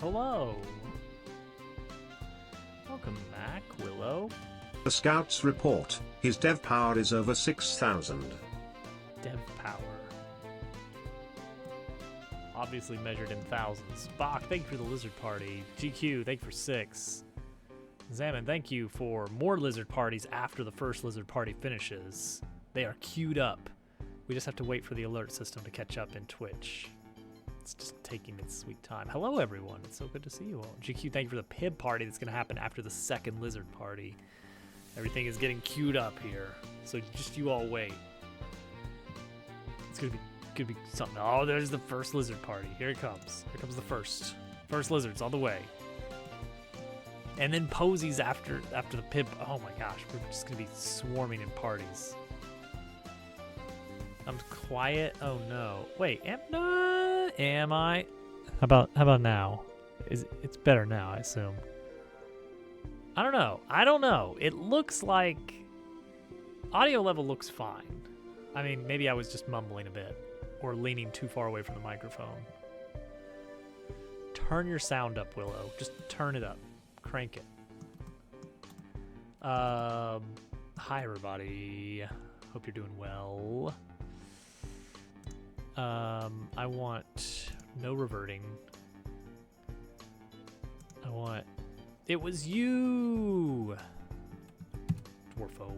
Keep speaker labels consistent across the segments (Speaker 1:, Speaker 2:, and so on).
Speaker 1: Hello. Welcome back, Willow.
Speaker 2: The scouts report, his dev power is over 6,000.
Speaker 1: Dev power. Obviously measured in thousands. Bach, thank you for the lizard party. GQ, thank you for 6. Zaman, thank you for more lizard parties after the first lizard party finishes. They are queued up. We just have to wait for the alert system to catch up in Twitch. It's just taking its sweet time. Hello, everyone. It's so good to see you all. GQ, thank you for the PIB party that's going to happen after the second lizard party. Everything is getting queued up here. So just you all wait. It's going to be something. Oh, there's the first lizard party. Here it comes. Here comes the first. First lizards all the way. And then posies after the PIB. Oh my gosh, we're just going to be swarming in parties. I'm quiet. Oh no. Wait, am I? How about now? It's better now, I assume. I don't know. It looks like audio level looks fine. I mean, maybe I was just mumbling a bit or leaning too far away from the microphone. Turn your sound up, Willow. Just turn it up. Crank it. Hi everybody. Hope you're doing well. I want no reverting. I want... It was you! Dwarfo.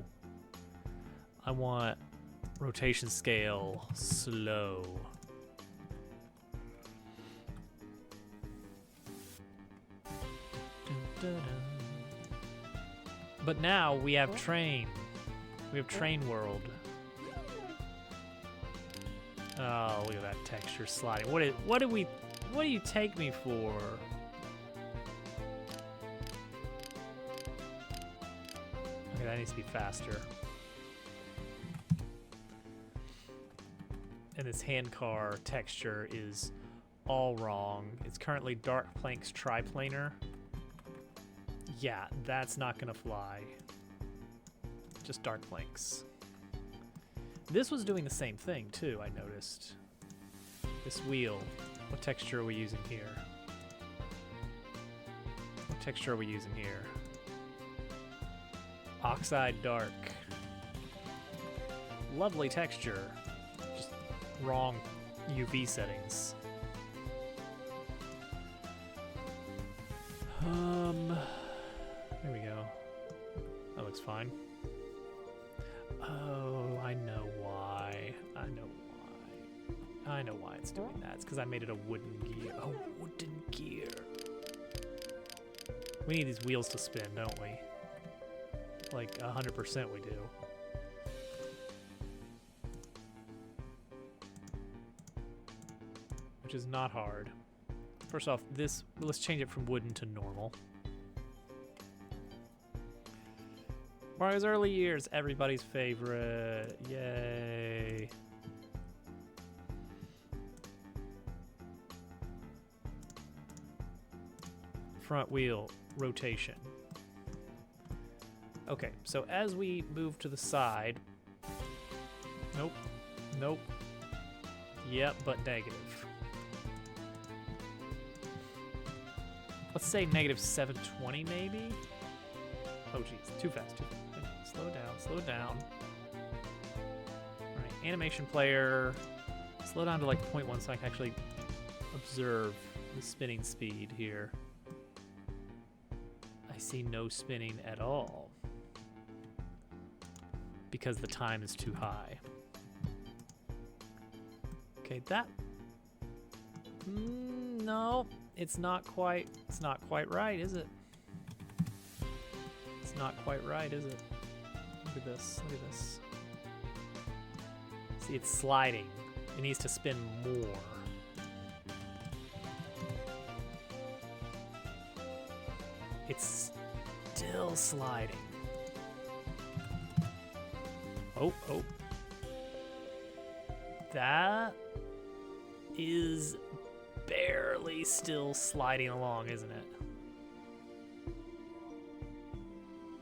Speaker 1: I want rotation scale slow. But now we have train. We have train world. Oh, look at that texture sliding. What do you take me for? Okay, that needs to be faster. And this handcar texture is all wrong. It's currently Dark Planks triplanar. Yeah, that's not gonna fly. Just Dark Planks. This was doing the same thing too, I noticed. This wheel. What texture are we using here? What texture are we using here? Oxide Dark. Lovely texture. Just wrong UV settings. There we go. That looks fine. Oh, I know why. I know why it's doing that. It's because I made it a wooden gear. Oh, wooden gear. We need these wheels to spin, don't we? Like 100% we do. Which is not hard. First off, let's change it from wooden to normal. Mario's early years, everybody's favorite. Yay. Front wheel rotation. Okay, so as we move to the side. Nope. Yep, but negative. Let's say negative 720 maybe? Oh geez, too fast. Slow down. Alright, animation player. Slow down to like 0.1 so I can actually observe the spinning speed here. I see no spinning at all. Because the time is too high. Okay, that... no, it's not quite right, is it? It's not quite right, is it? Look at this. See, it's sliding. It needs to spin more. It's still sliding. Oh. That is barely still sliding along, isn't it?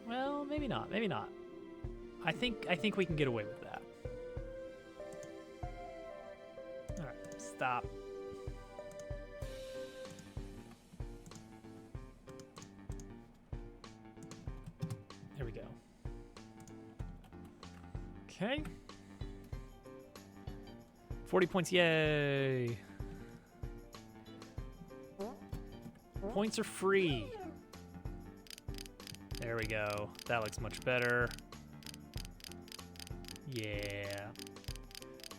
Speaker 1: Well, maybe not. I think we can get away with that. All right, stop. Okay. 40 points, yay! Points are free. There we go. That looks much better. Yeah.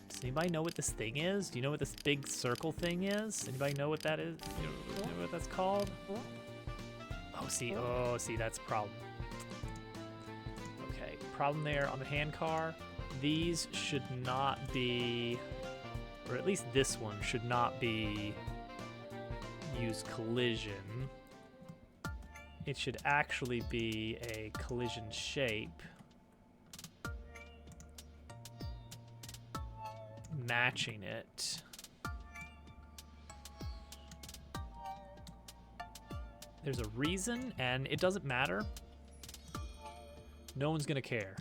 Speaker 1: Does anybody know what this thing is? Do you know what this big circle thing is? Anybody know what that is? You know what that's called? Oh, see, that's a problem. Okay, problem there on the hand car. These should not be, or at least this one should not be use collision. It should actually be a collision shape matching it. There's a reason, and it doesn't matter. No one's gonna care.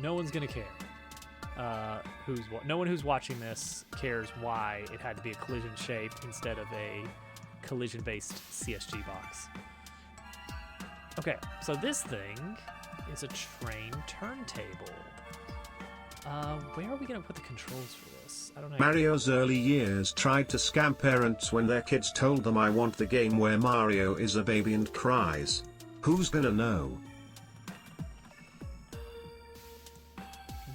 Speaker 1: No one's gonna care. No one who's watching this cares why it had to be a collision shape instead of a collision-based CSG box. Okay, so this thing is a train turntable. Where are we gonna put the controls for this? I don't know.
Speaker 2: Mario's early years tried to scam parents when their kids told them I want the game where Mario is a baby and cries. Who's gonna know?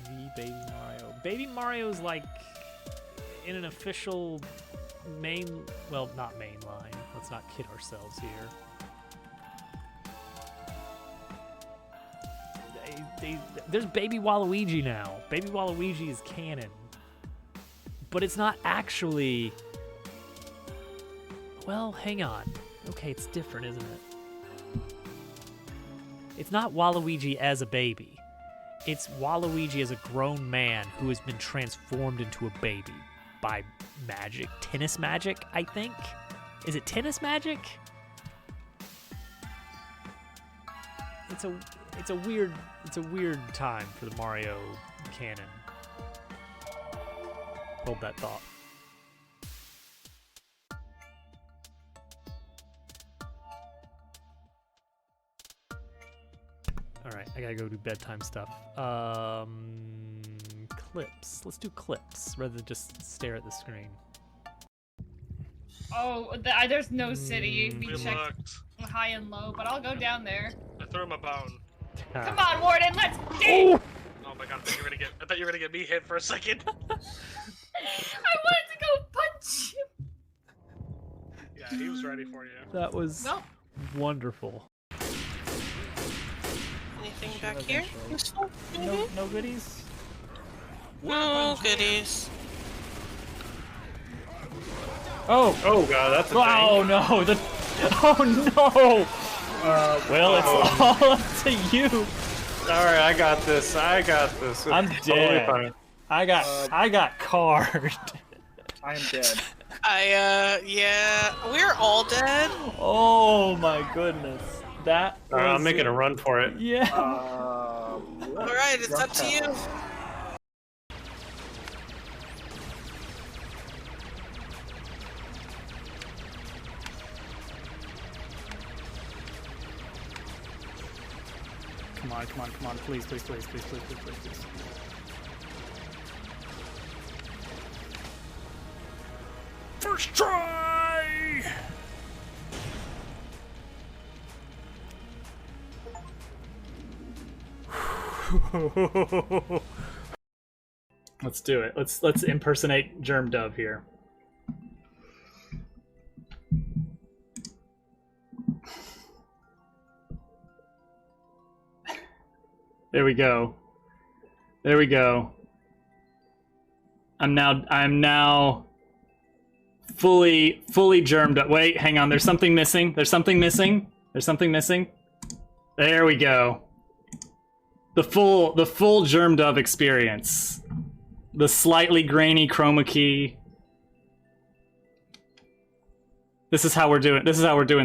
Speaker 1: The Baby Mario. Baby Mario's like in an official well, not main line. Let's not kid ourselves here. There's Baby Waluigi now. Baby Waluigi is canon. But it's not actually... Well, hang on. Okay, it's different, isn't it? It's not Waluigi as a baby. It's Waluigi as a grown man who has been transformed into a baby by magic. Tennis magic, I think? Is it tennis magic? It's a weird time for the Mario canon. Hold that thought. Alright, I gotta go do bedtime stuff. Clips. Let's do clips rather than just stare at the screen.
Speaker 3: Oh, there's no city. We checked
Speaker 4: looked.
Speaker 3: high and low, but I'll go down there.
Speaker 4: I threw him a bone.
Speaker 3: Come on, Warden, let's go!
Speaker 4: Oh my god, I thought you were gonna get me hit for a second.
Speaker 3: I wanted to go punch him.
Speaker 4: Yeah, he was ready for you.
Speaker 1: That was wonderful.
Speaker 5: Anything back here?
Speaker 1: No goodies?
Speaker 5: No goodies.
Speaker 6: Oh god, that's a thing.
Speaker 1: Oh no! Oh no! Well, it's all up to you.
Speaker 6: Alright, I got this. It's
Speaker 1: I'm
Speaker 6: totally
Speaker 1: dead.
Speaker 6: fine.
Speaker 1: I got card.
Speaker 7: I am dead.
Speaker 5: Yeah, we're all dead.
Speaker 1: Oh my goodness. That was
Speaker 6: I'm making a run for it.
Speaker 1: Yeah.
Speaker 5: Alright, it's up to you.
Speaker 1: Come on, please. First try! Let's do it. Let's impersonate Germ Dove here. There we go. I'm now fully germed up. Wait, hang on. There's something missing. There we go. The full Germ Dove experience. The slightly grainy chroma key. This is how we're doing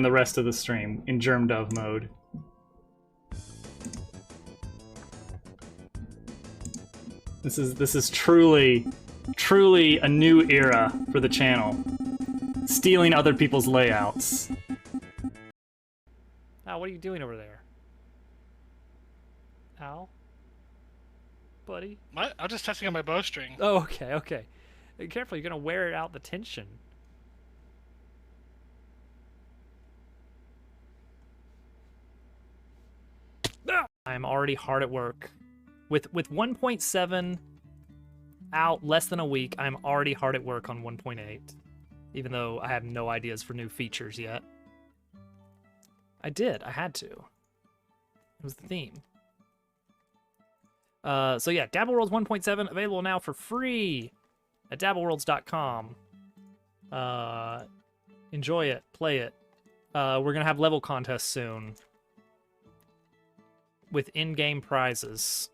Speaker 1: the rest of the stream in Germ Dove mode. This is truly a new era for the channel. Stealing other people's layouts. Al, what are you doing over there? Al? buddy?
Speaker 4: What? I'm just testing on my bowstring.
Speaker 1: Oh, okay, okay. Be careful, you're gonna wear out the tension. Ah! I'm already hard at work. With 1.7 out less than a week, I'm already hard at work on 1.8. Even though I have no ideas for new features yet. I did, I had to. It was the theme. So yeah, Dabble Worlds 1.7 available now for free at dabbleworlds.com. Enjoy it, play it. We're gonna have level contests soon with in-game prizes.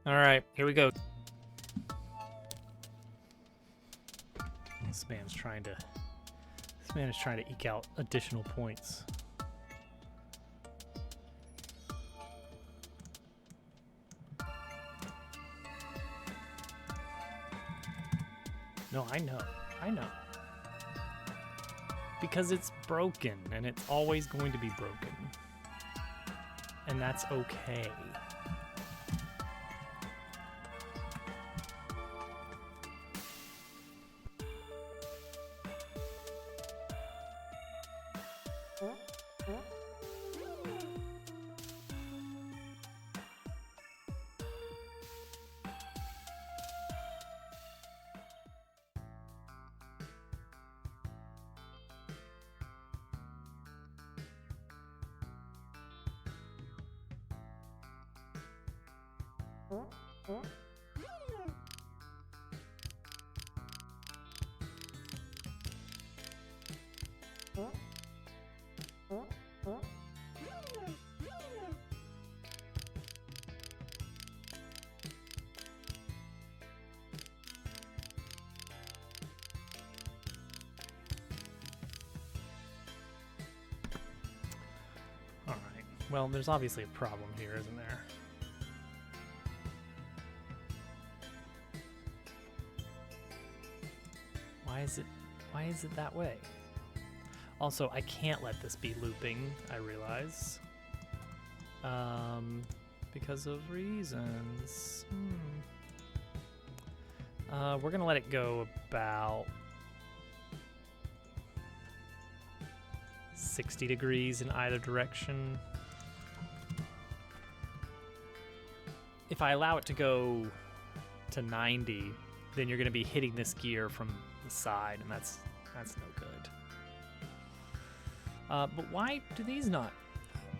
Speaker 1: All right, here we go. This man is trying to eke out additional points. No, I know. Because it's broken, and it's always going to be broken. And that's okay. Well, there's obviously a problem here, isn't there? Why is it that way? Also, I can't let this be looping, I realize. Because of reasons. We're gonna let it go about 60 degrees in either direction. If I allow it to go to 90, then you're going to be hitting this gear from the side, and that's no good. But why do these not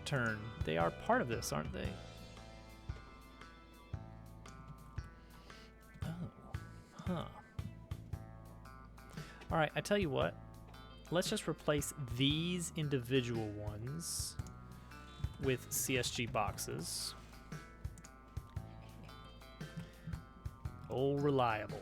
Speaker 1: turn? They are part of this, aren't they? Oh, huh. All right, I tell you what. Let's just replace these individual ones with CSG boxes. Oh, reliable.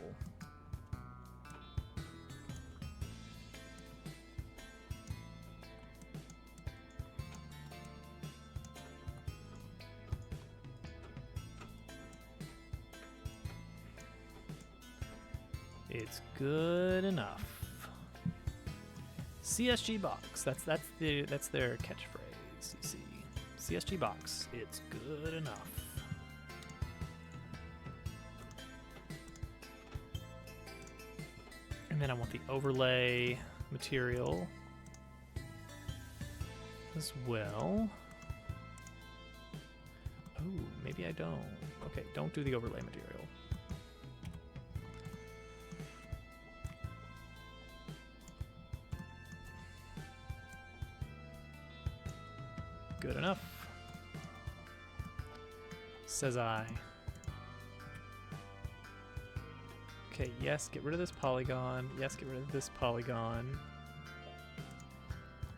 Speaker 1: It's good enough. CSG box. That's their catchphrase. You see, CSG box. It's good enough. And then I want the overlay material as well. Oh, maybe I don't. Okay, don't do the overlay material. Good enough. Says I. Okay, yes, get rid of this polygon. Yes, get rid of this polygon.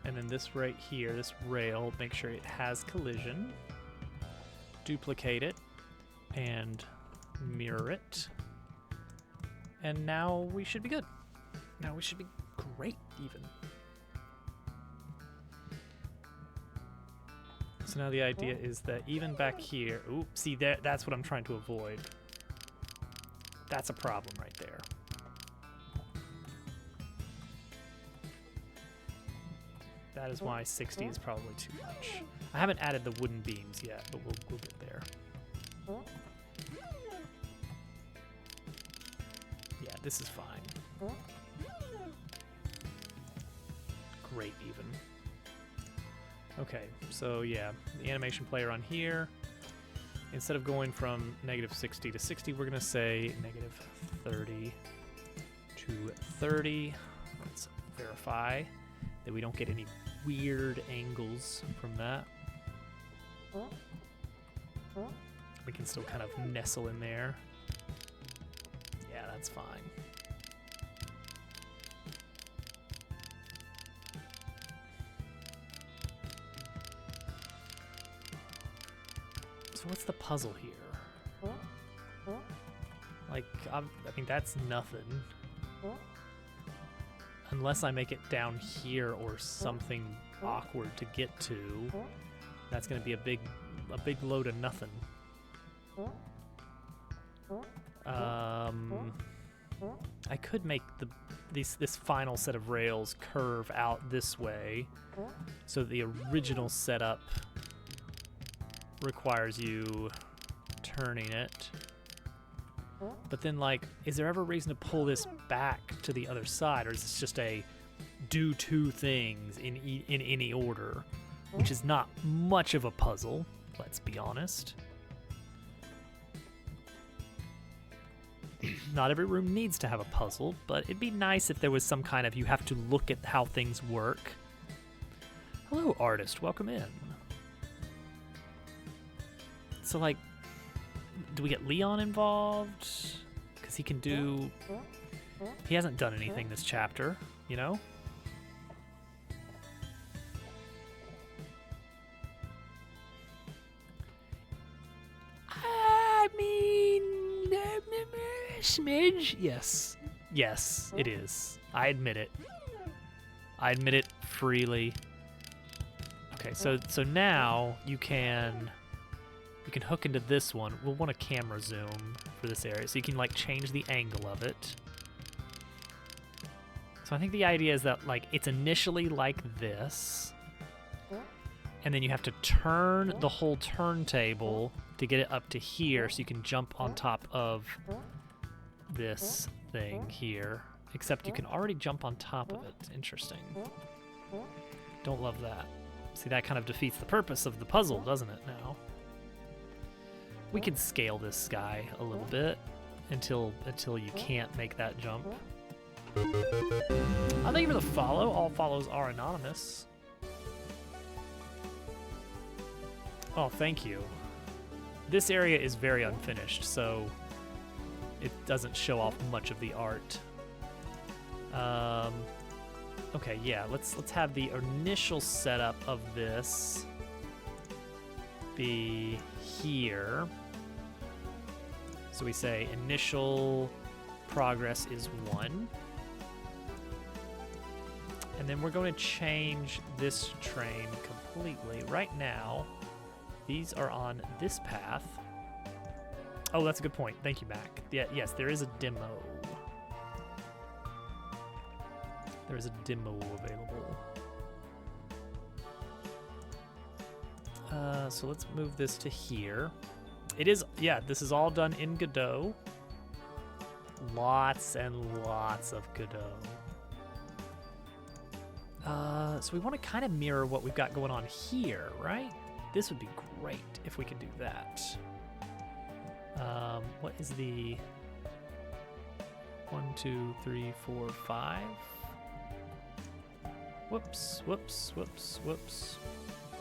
Speaker 1: And then this right here, this rail, make sure it has collision. Duplicate it and mirror it. And now we should be good. Now we should be great, even. So now the idea is that even back here, ooh, see there, that's what I'm trying to avoid. That's a problem right there. That is why 60 is probably too much. I haven't added the wooden beams yet, but we'll get there. Yeah, this is fine. Great, even. Okay, so yeah, the animation player on here. Instead of going from -60 to 60, we're gonna say -30 to 30. Let's verify that we don't get any weird angles from that. We can still kind of nestle in there. Yeah, that's fine. So what's the puzzle here? Like, I mean, that's nothing. Unless I make it down here or something awkward to get to, that's gonna be a big load of nothing. I could make this final set of rails curve out this way, so the original setup requires you turning it. But then, like, is there ever a reason to pull this back to the other side, or is this just a do two things in any order, which is not much of a puzzle, let's be honest. Not every room needs to have a puzzle, but it'd be nice if there was some kind of, you have to look at how things work. Hello, artist, welcome in. So, like, do we get Leon involved? Because he can do... He hasn't done anything this chapter, you know? I mean... smidge? Yes. Yes, it is. I admit it. I admit it freely. Okay, so now you can hook into this one. We'll want a camera zoom for this area, so you can like change the angle of it. So I think the idea is that like it's initially like this, and then you have to turn the whole turntable to get it up to here, so you can jump on top of this thing here. Except you can already jump on top of it. Interesting. Don't love that. See, that kind of defeats the purpose of the puzzle, doesn't it, now? We can scale this guy a little bit until you can't make that jump. Thank you for the follow. All follows are anonymous. Oh, thank you. This area is very unfinished, so it doesn't show off much of the art. Okay, yeah, let's have the initial setup of this be here. So we say initial progress is 1. And then we're going to change this train completely. Right now, these are on this path. Oh, that's a good point. Thank you, Mac. Yeah, yes, there is a demo. There is a demo available. So let's move this to here. It is, yeah, this is all done in Godot. Lots and lots of Godot. So we want to kind of mirror what we've got going on here, right? This would be great if we could do that. What is the 1, 2, 3, 4, 5? Whoops, whoops, whoops, whoops.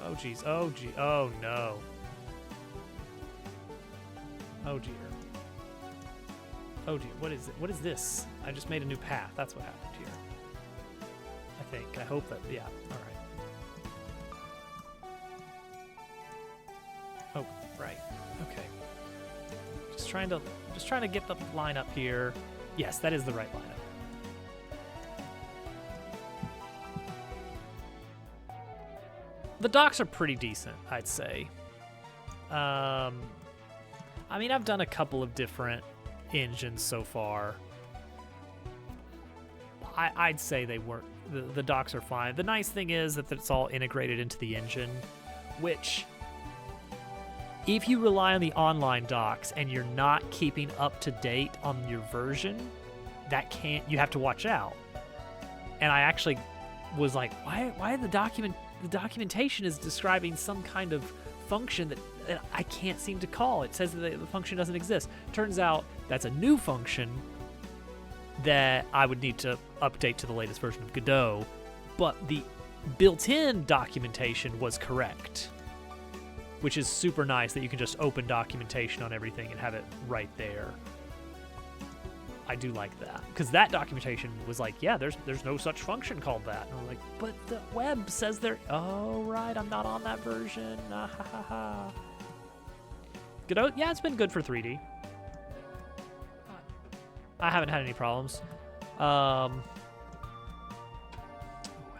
Speaker 1: Oh, geez. Oh, gee. Oh, no. Oh, dear. Oh, dear. What is it? What is this? I just made a new path. That's what happened here. I think. I hope that... Yeah. All right. Oh, right. Okay. Just trying to get the line up here. Yes, that is the right lineup. The docks are pretty decent, I'd say. I mean, I've done a couple of different engines so far. I'd say they weren't. The docs are fine. The nice thing is that it's all integrated into the engine, which, if you rely on the online docs and you're not keeping up to date on your version, you have to watch out. And I actually was like, why the documentation is describing some kind of function that I can't seem to call. It says that the function doesn't exist. Turns out that's a new function that I would need to update to the latest version of Godot, but the built-in documentation was correct, which is super nice that you can just open documentation on everything and have it right there. I do like that, because that documentation was like, yeah, there's no such function called that. And I'm like, but the web says there. Oh, right, I'm not on that version. Ah, ha, ha, ha. Godot, yeah, it's been good for 3D. I haven't had any problems. How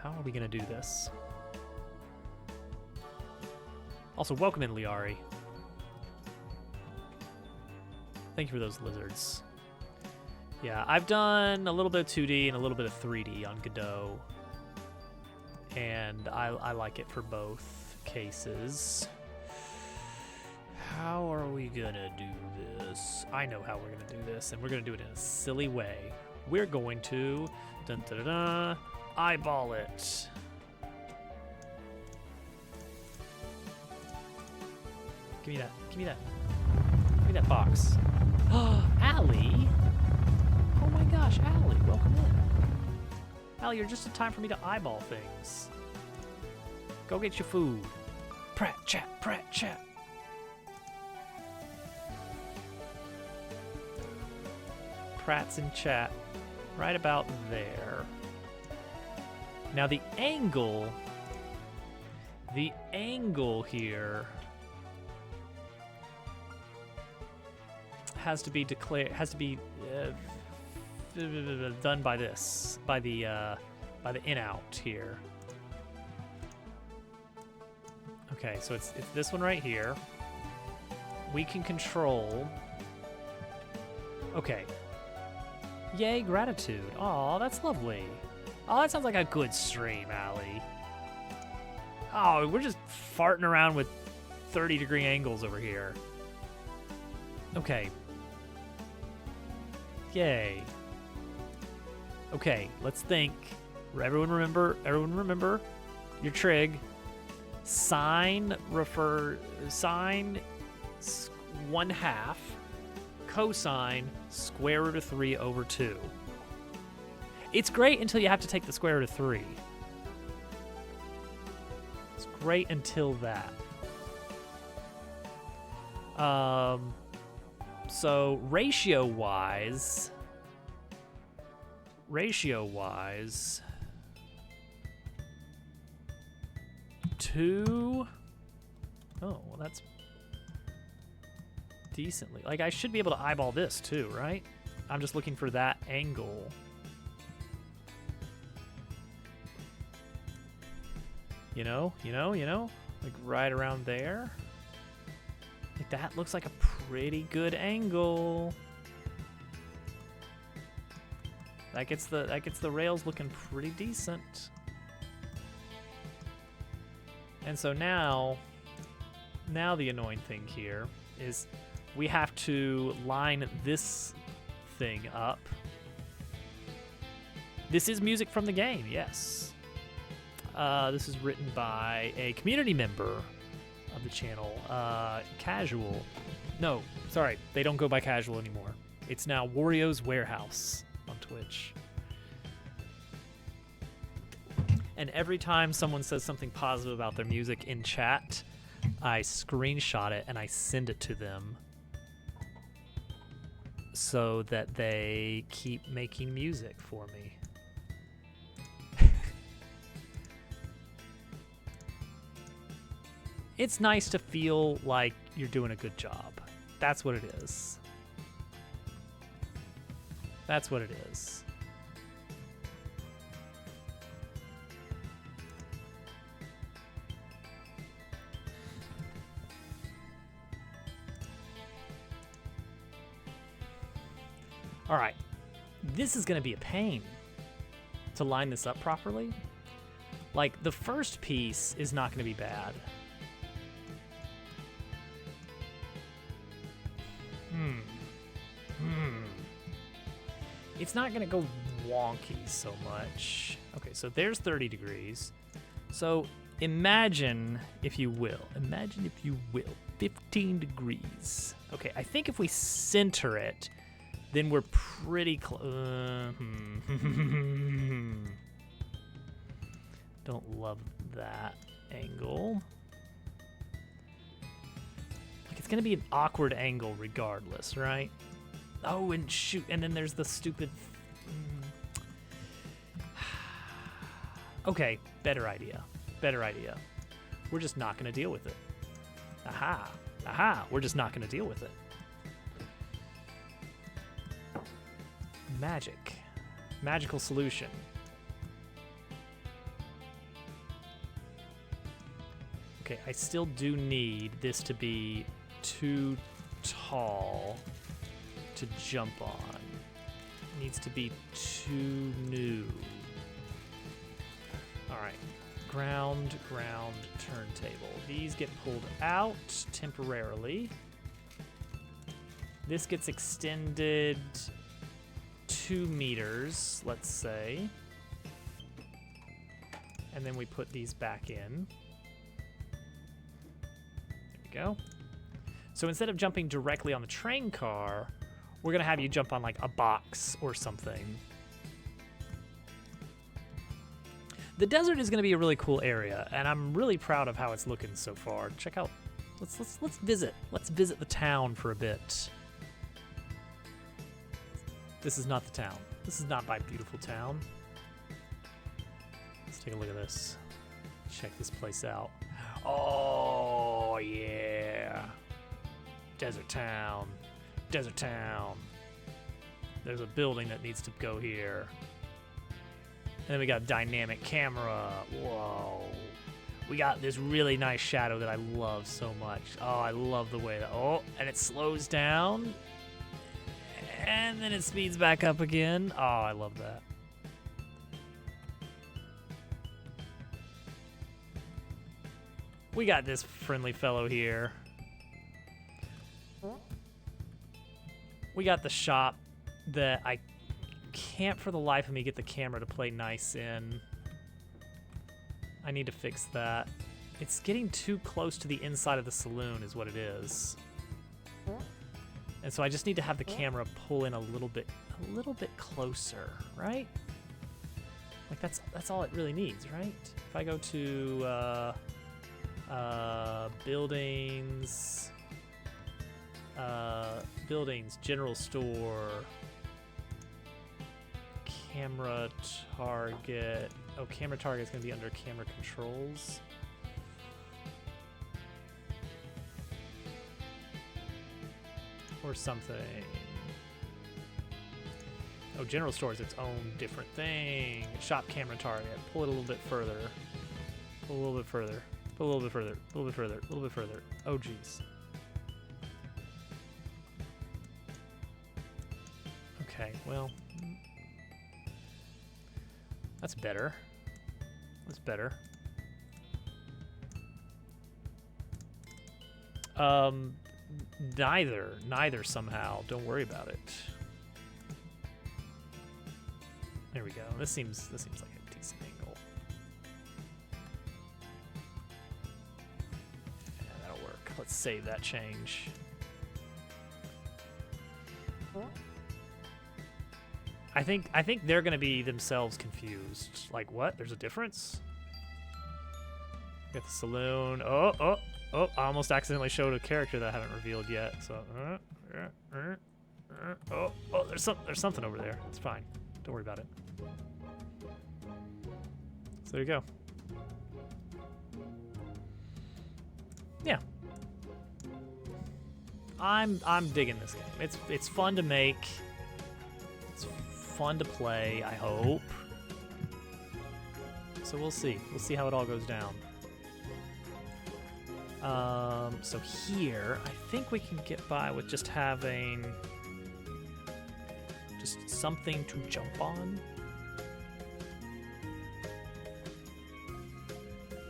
Speaker 1: are we gonna do this? Also, welcome in, Liari. Thank you for those lizards. Yeah, I've done a little bit of 2D and a little bit of 3D on Godot, and I like it for both cases. How are we gonna do this? I know how we're gonna do this, and we're gonna do it in a silly way. We're going to eyeball it. Give me that. Give me that. Give me that box. Allie. Oh my gosh, Allie, welcome in. Allie, you're just in time for me to eyeball things. Go get your food. Prat chat, prat chat. Pratt's in chat right about there. Now the angle here has to be done by this, by the in out here. Okay, so it's this one right here. We can control. Okay. Yay, gratitude. Aw, that's lovely. Oh, that sounds like a good stream, Allie. Oh, we're just farting around with 30-degree angles over here. Okay. Yay. Okay, let's think. Everyone remember your trig. Sine 1/2. Cosine square root of 3 over 2. It's great until you have to take the square root of 3. It's great until that. So ratio-wise, 2. Oh, well, that's decently. Like, I should be able to eyeball this too, right? I'm just looking for that angle. You know, like right around there. Like that looks like a pretty good angle. That gets the rails looking pretty decent. And so now the annoying thing here is we have to line this thing up. This is music from the game, yes. This is written by a community member of the channel, Casual. No, sorry, they don't go by Casual anymore. It's now Wario's Warehouse on Twitch. And every time someone says something positive about their music in chat, I screenshot it and I send it to them so that they keep making music for me. It's nice to feel like you're doing a good job. That's what it is. That's what it is. All right, this is going to be a pain. to line this up properly. Like, the first piece is not going to be bad. It's not going to go wonky so much. Okay, so there's 30 degrees. So imagine, if you will, 15 degrees. Okay, I think if we center it, then we're pretty close. Don't love that angle. Like, it's gonna be an awkward angle regardless, right? Oh, and shoot, and then there's the stupid... Okay, better idea. Better idea. We're just not gonna deal with it. Aha. Aha, we're just not gonna deal with it. Magic. Magical solution. Okay, I still do need this to be too tall to jump on. It needs to be too new. Alright. Ground, turntable. These get pulled out temporarily. This gets extended 2 meters, let's say. And then we put these back in. There we go. So instead of jumping directly on the train car, we're gonna have you jump on like a box or something. The desert is gonna be a really cool area, and I'm really proud of how it's looking so far. Check out, let's visit. Let's visit the town for a bit. This is not the town. This is not my beautiful town. Let's take a look at this. Check this place out. Oh, yeah. Desert town. Desert town. There's a building that needs to go here. And then we got dynamic camera. Whoa. We got this really nice shadow that I love so much. Oh, I love the way that... Oh, and it slows down. And then it speeds back up again. Oh, I love that. We got this friendly fellow here. We got the shop that I can't for the life of me get the camera to play nice in. I need to fix that. It's getting too close to the inside of the saloon is what it is. And so I just need to have the camera pull in a little bit closer, right? Like that's all it really needs, right? If I go to buildings, general store, camera target. Oh, camera target is going to be under camera controls. Or something. Oh, general store is its own different thing. Shop camera target. Pull it a little bit further. Pull a little bit further. Pull a little bit further. A little bit further. A little bit further. Oh, geez. Okay, well. That's better. That's better. Neither somehow. Don't worry about it. There we go. This seems like a decent angle. Yeah, that'll work. Let's save that change. I think they're gonna be themselves confused. Like, what? There's a difference? Got the saloon. Oh! I almost accidentally showed a character that I haven't revealed yet. So, oh! There's something over there. It's fine. Don't worry about it. So there you go. Yeah. I'm digging this game. It's fun to make. It's fun to play, I hope. So we'll see. We'll see how it all goes down. So here, I think we can get by with just having just something to jump on.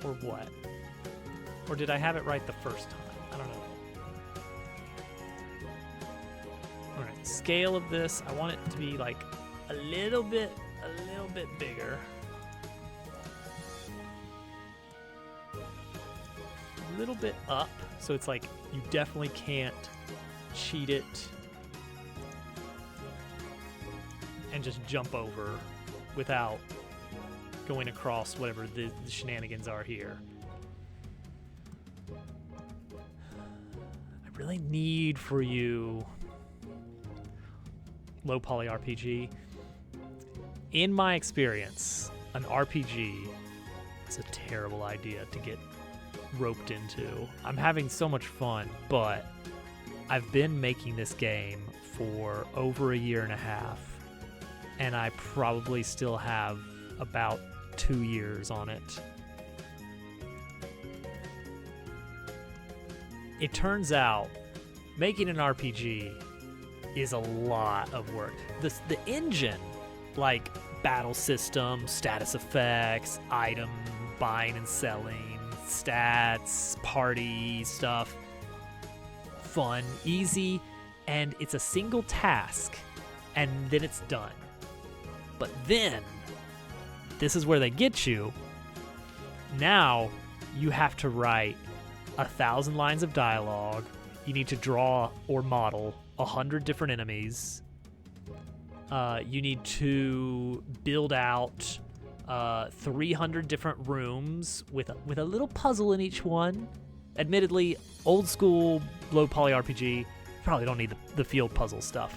Speaker 1: Or what? Or did I have it right the first time? I don't know. Alright, scale of this, I want it to be like a little bit bigger. A little bit up, so it's like you definitely can't cheat it and just jump over without going across whatever the shenanigans are here. I really need for you low poly RPG. In my experience, an RPG is a terrible idea to get roped into. I'm having so much fun, but I've been making this game for over a year and a half, and I probably still have about 2 years on it. It turns out making an RPG is a lot of work. The engine, like battle system, status effects, item buying and selling, stats, party stuff, fun, easy, and it's a single task, and then it's done. But then, this is where they get you. Now, you have to write 1,000 lines of dialogue. You need to draw or model 100 different enemies. You need to build out 300 different rooms with a little puzzle in each one. Admittedly, old school low poly RPG, probably don't need the field puzzle stuff.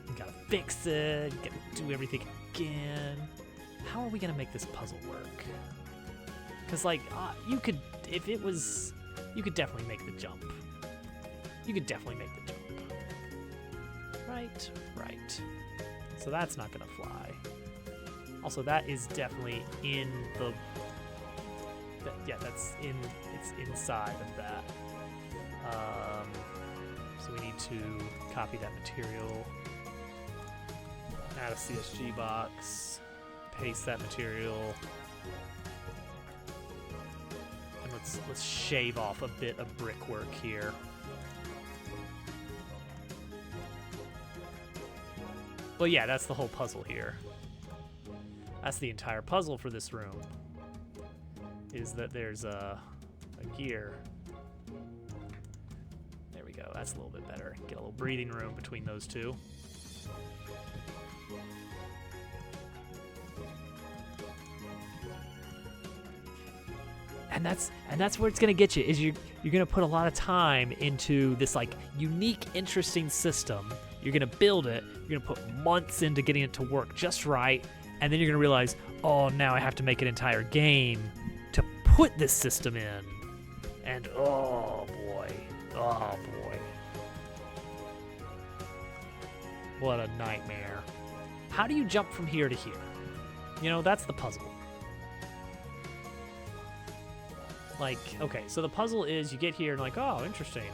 Speaker 1: You gotta fix it, you gotta do everything again. How are we gonna make this puzzle work? Because you could definitely make the jump. You could definitely make the jump. Right. So that's not gonna fly. Also, that is definitely in the... it's inside of that. So we need to copy that material, add a CSG box, paste that material, and let's shave off a bit of brickwork here. Well, yeah, that's the whole puzzle here. That's the entire puzzle for this room, is that there's a gear. There we go, that's a little bit better. Get a little breathing room between those two. And that's where it's gonna get you, is you're gonna put a lot of time into this unique, interesting system. You're gonna build it, you're gonna put months into getting it to work just right, and then you're gonna realize, oh, now I have to make an entire game to put this system in. And oh boy. What a nightmare. How do you jump from here to here? You know, that's the puzzle. Okay, so the puzzle is you get here and oh, interesting.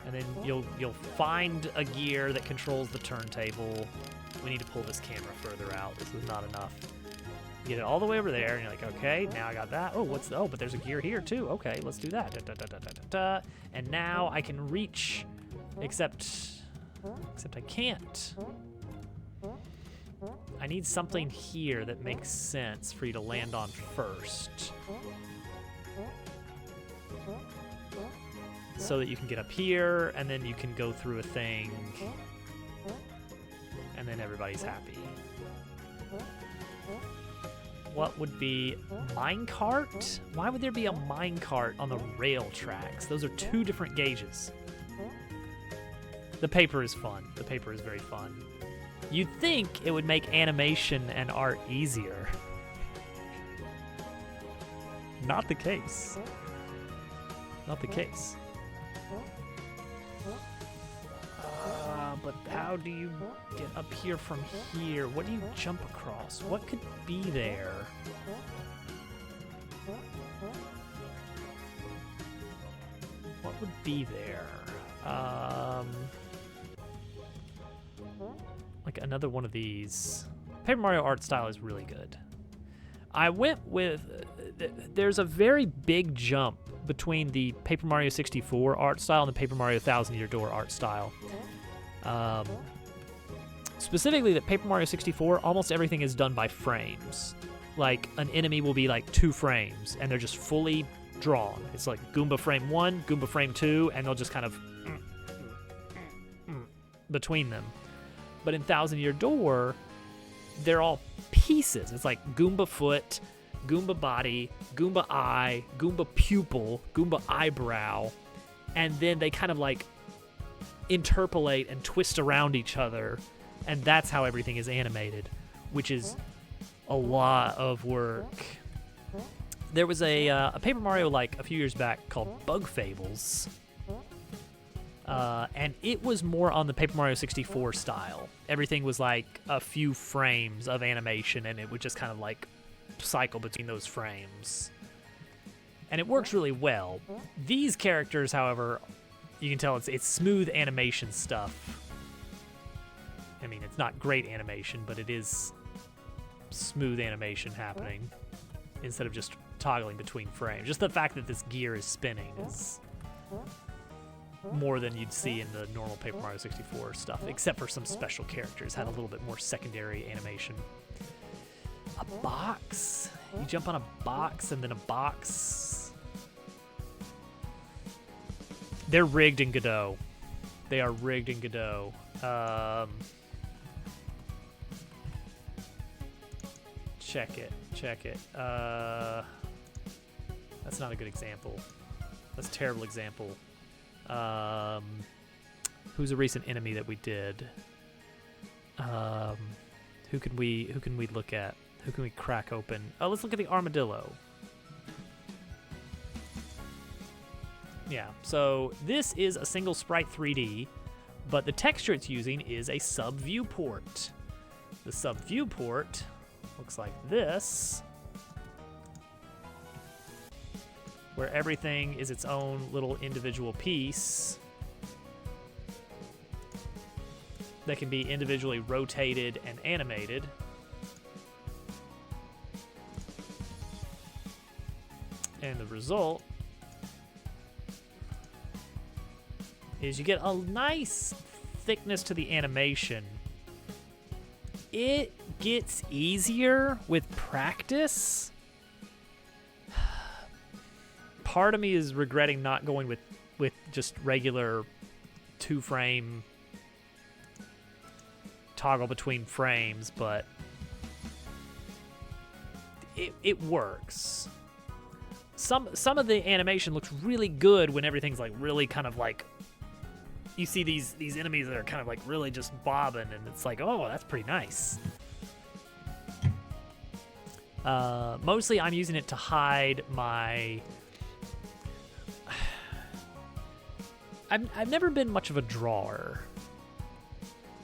Speaker 1: And then you'll find a gear that controls the turntable. We need to pull this camera further out. This is not enough. You get it all the way over there, and you're like, okay, now I got that. Oh, but there's a gear here too. Okay, let's do that. And now I can reach, except I can't. I need something here that makes sense for you to land on first, so that you can get up here, and then you can go through a thing, and then everybody's happy. What would be minecart? Why would there be a minecart on the rail tracks? Those are two different gauges. The paper is fun. The paper is very fun. You'd think it would make animation and art easier. Not the case. Not the case. But how do you get up here from here? What do you jump across? What could be there? What would be there? Like another one of these. Paper Mario art style is really good. I went with. There's a very big jump between the Paper Mario 64 art style and the Paper Mario Thousand Year Door art style. Specifically, that Paper Mario 64, almost everything is done by frames. Like, an enemy will be like 2 frames, and they're just fully drawn. It's like Goomba frame 1, Goomba frame 2, and they'll just kind of between them. But in Thousand Year Door, they're all pieces. It's like Goomba foot, Goomba body, Goomba eye, Goomba pupil, Goomba eyebrow, and then they kind of like interpolate and twist around each other, and that's how everything is animated, which is a lot of work. There was a Paper Mario like a few years back called Bug Fables, and it was more on the Paper Mario 64 style. Everything was like a few frames of animation, and it would just kind of like cycle between those frames. And it works really well. These characters, however, you can tell it's smooth animation stuff. I mean, it's not great animation, but it is smooth animation happening instead of just toggling between frames. Just the fact that this gear is spinning is more than you'd see in the normal Paper Mario 64 stuff, except for some special characters had a little bit more secondary animation. A box? You jump on a box and then a box. They're rigged in Godot. They are rigged in Godot. Check it. That's not a good example. That's a terrible example. Who's a recent enemy that we did? Who can we look at? Who can we crack open? Oh, let's look at the armadillo. Yeah, so this is a single sprite 3D, but the texture it's using is a sub viewport. The sub viewport looks like this, where everything is its own little individual piece that can be individually rotated and animated. And the result is you get a nice thickness to the animation. It gets easier with practice. Part of me is regretting not going with just regular 2-frame toggle between frames, but it works. Some of the animation looks really good when everything's like really kind of like, you see these enemies that are kind of like really just bobbing, and it's like, oh, that's pretty nice. Mostly I'm using it to hide my... I've never been much of a drawer.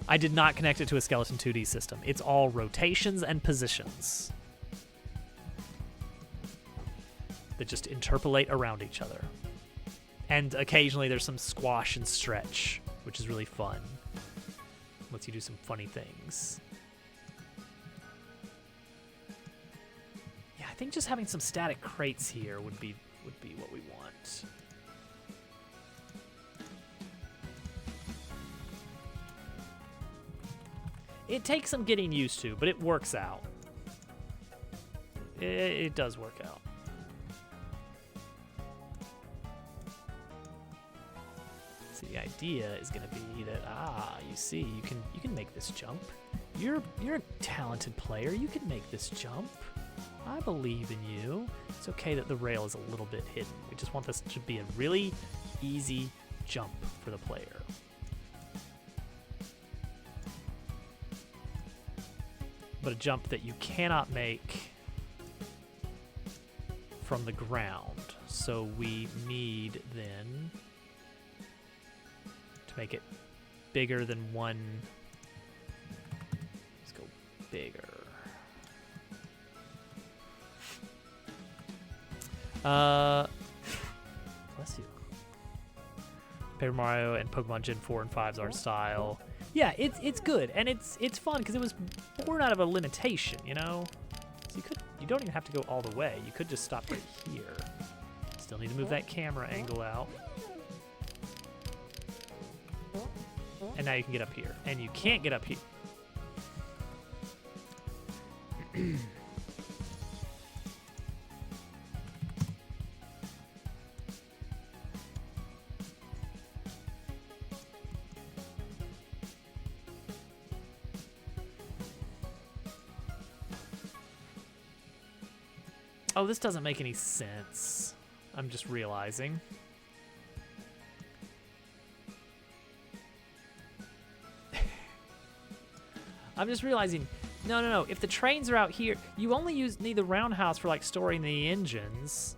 Speaker 1: I did not connect it to a Skeleton 2D system. It's all rotations and positions that just interpolate around each other. And occasionally there's some squash and stretch, which is really fun. Lets you do some funny things. Yeah, I think just having some static crates here would be what we want. It takes some getting used to, but it works out. It does work out. So the idea is going to be that, you see, you can make this jump. You're a talented player. You can make this jump. I believe in you. It's okay that the rail is a little bit hidden. We just want this to be a really easy jump for the player. But a jump that you cannot make from the ground. So we need then to make it bigger than one. Let's go bigger. Bless you. Paper Mario and Pokemon Gen 4 and 5's art style. Yeah, it's good, and it's fun because it was born out of a limitation, you know? You don't even have to go all the way. You could just stop right here. Still need to move that camera angle out. And now you can get up here. And you can't get up here. Oh, this doesn't make any sense. I'm just realizing. I'm just realizing, no. If the trains are out here, you only need the roundhouse for like storing the engines.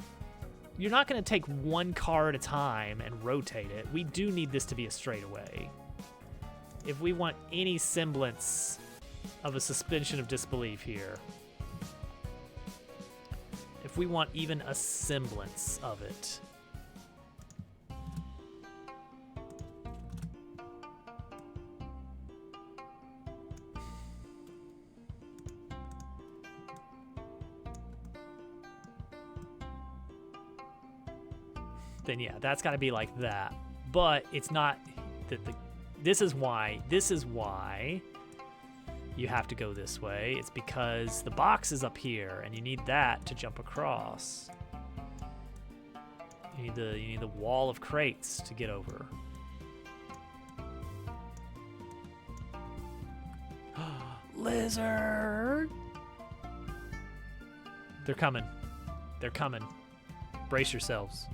Speaker 1: You're not going to take one car at a time and rotate it. We do need this to be a straightaway. If we want any semblance of a suspension of disbelief here. If we want even a semblance of it. Then yeah, that's got to be like that. But it's not that this is why you have to go this way. It's because the box is up here and you need that to jump across. You need the wall of crates to get over. Lizard! They're coming. They're coming. Brace yourselves.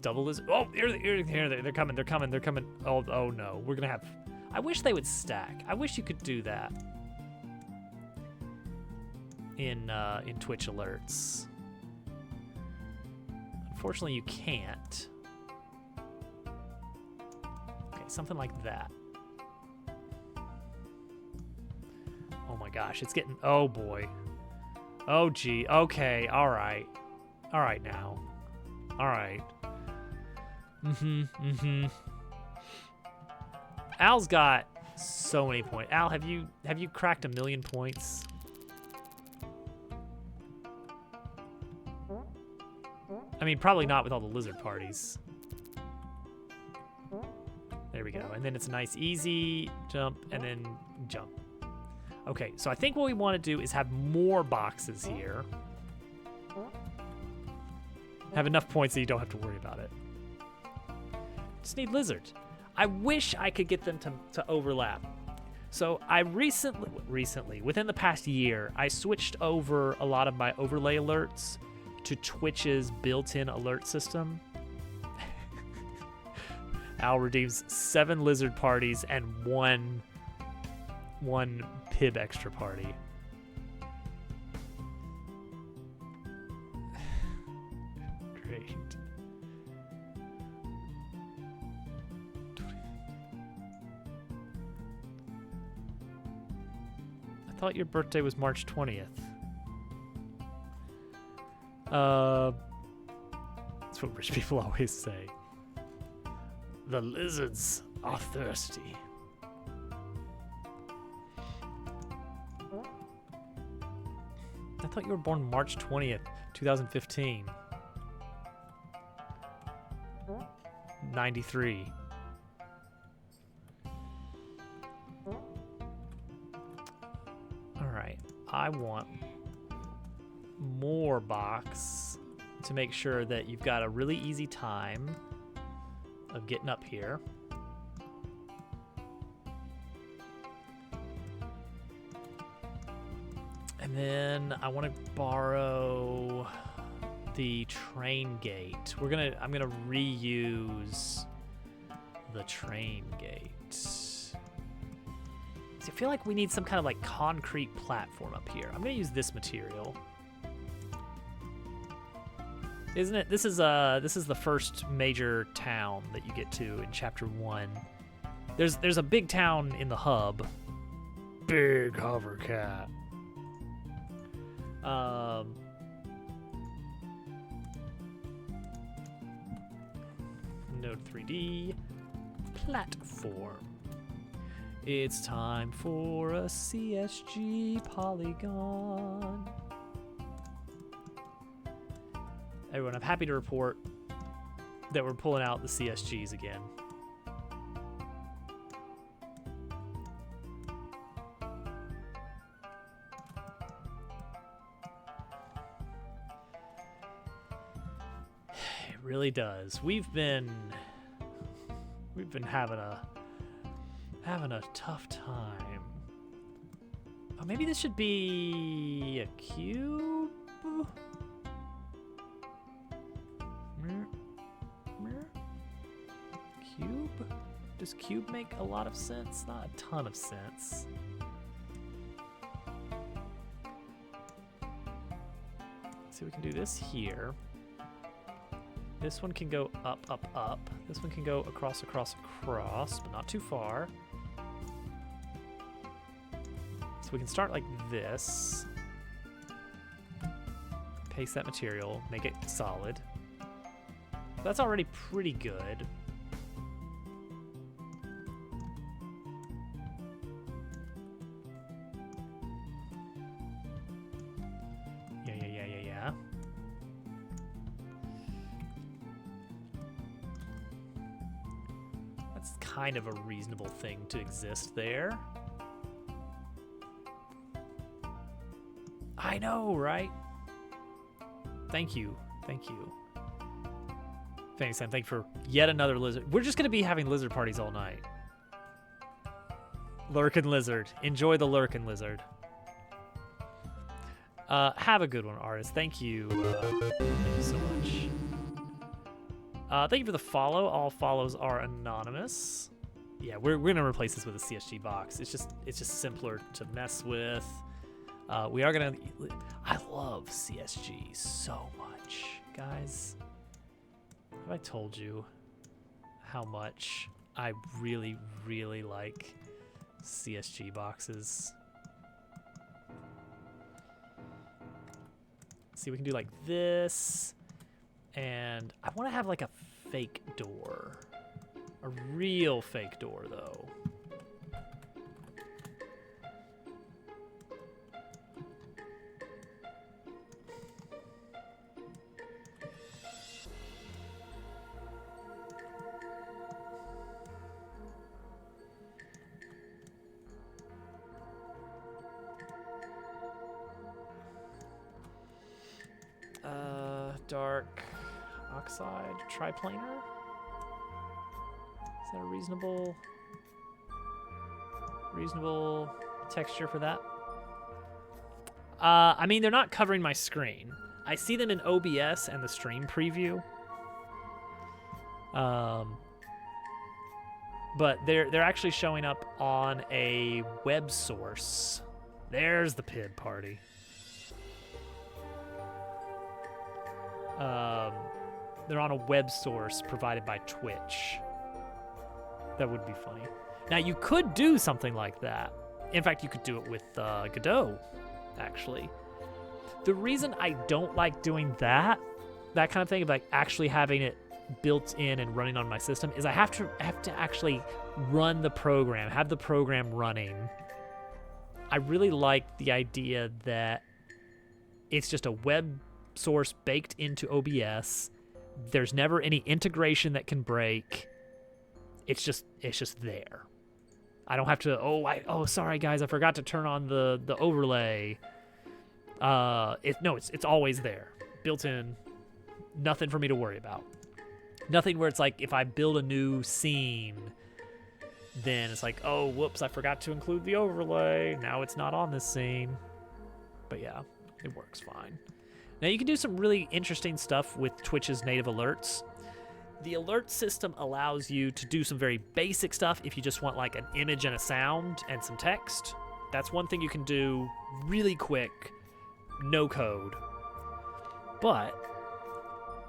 Speaker 1: Double lizard. Oh, here they're coming. They're coming. Oh no. We're gonna have. I wish they would stack. I wish you could do that in Twitch alerts. Unfortunately, you can't. Okay, something like that. Oh my gosh, it's getting. Oh boy. Oh gee. Okay. All right. All right now. All right. Al's got so many points. Al, have you cracked 1 million points? I mean, probably not with all the lizard parties. There we go. And then it's a nice easy jump and then jump. Okay, so I think what we want to do is have more boxes here. Have enough points that you don't have to worry about it. Just need lizards. I wish I could get them to overlap. So I recently, within the past year, I switched over a lot of my overlay alerts to Twitch's built-in alert system. Al redeems 7 lizard parties and one Pib extra party. Great. I thought your birthday was March 20th. That's what rich people always say. The lizards are thirsty. I thought you were born March 20th, 2015. 93. Alright, I want more box to make sure that you've got a really easy time of getting up here. And then I want to borrow the train gate. I'm gonna reuse the train gate. See, I feel like we need some kind of like concrete platform up here. I'm gonna use this material. Isn't it? This is the first major town that you get to in chapter 1. There's a big town in the hub. Big hovercat. Node 3D platform. It's time for a CSG polygon. Everyone, I'm happy to report that we're pulling out the CSGs again. It really does. We've been having a tough time. Oh, maybe this should be a cube? Cube? Does cube make a lot of sense? Not a ton of sense. So we can do this here. This one can go up, up, up. This one can go across, across, across, but not too far. So we can start like this. Paste that material, make it solid. That's already pretty good. Yeah. That's kind of a reasonable thing to exist there. I know, right? Thank you. Thanks, Sam. Thank you for yet another lizard. We're just going to be having lizard parties all night. Lurkin' Lizard. Enjoy the Lurkin' Lizard. Have a good one, artist. Thank you. Thank you so much. Thank you for the follow. All follows are anonymous. Yeah, we're going to replace this with a CSG box. It's just simpler to mess with. We are going to... I love CSG so much, guys. Have I told you how much I really, really like CSG boxes? See, we can do like this. And I want to have like a fake door. A real fake door, though. Dark oxide triplanar. Is that a reasonable texture for that? I mean, they're not covering my screen. I see them in OBS and the stream preview. But they're actually showing up on a web source. There's the PID party. They're on a web source provided by Twitch. That would be funny. Now, you could do something like that. In fact, you could do it with Godot, actually. The reason I don't like doing that kind of thing, of like actually having it built in and running on my system, is I have to actually run the program, have the program running. I really like the idea that it's just a web source baked into OBS. There's never any integration that can break. It's just there. I don't have to. Sorry guys, I forgot to turn on the overlay. It's always there, built in. Nothing for me to worry about. Nothing where it's like if I build a new scene, then it's like, oh whoops, I forgot to include the overlay. Now it's not on this scene. But yeah, it works fine. Now you can do some really interesting stuff with Twitch's native alerts. The alert system allows you to do some very basic stuff if you just want like an image and a sound and some text. That's one thing you can do really quick, no code. But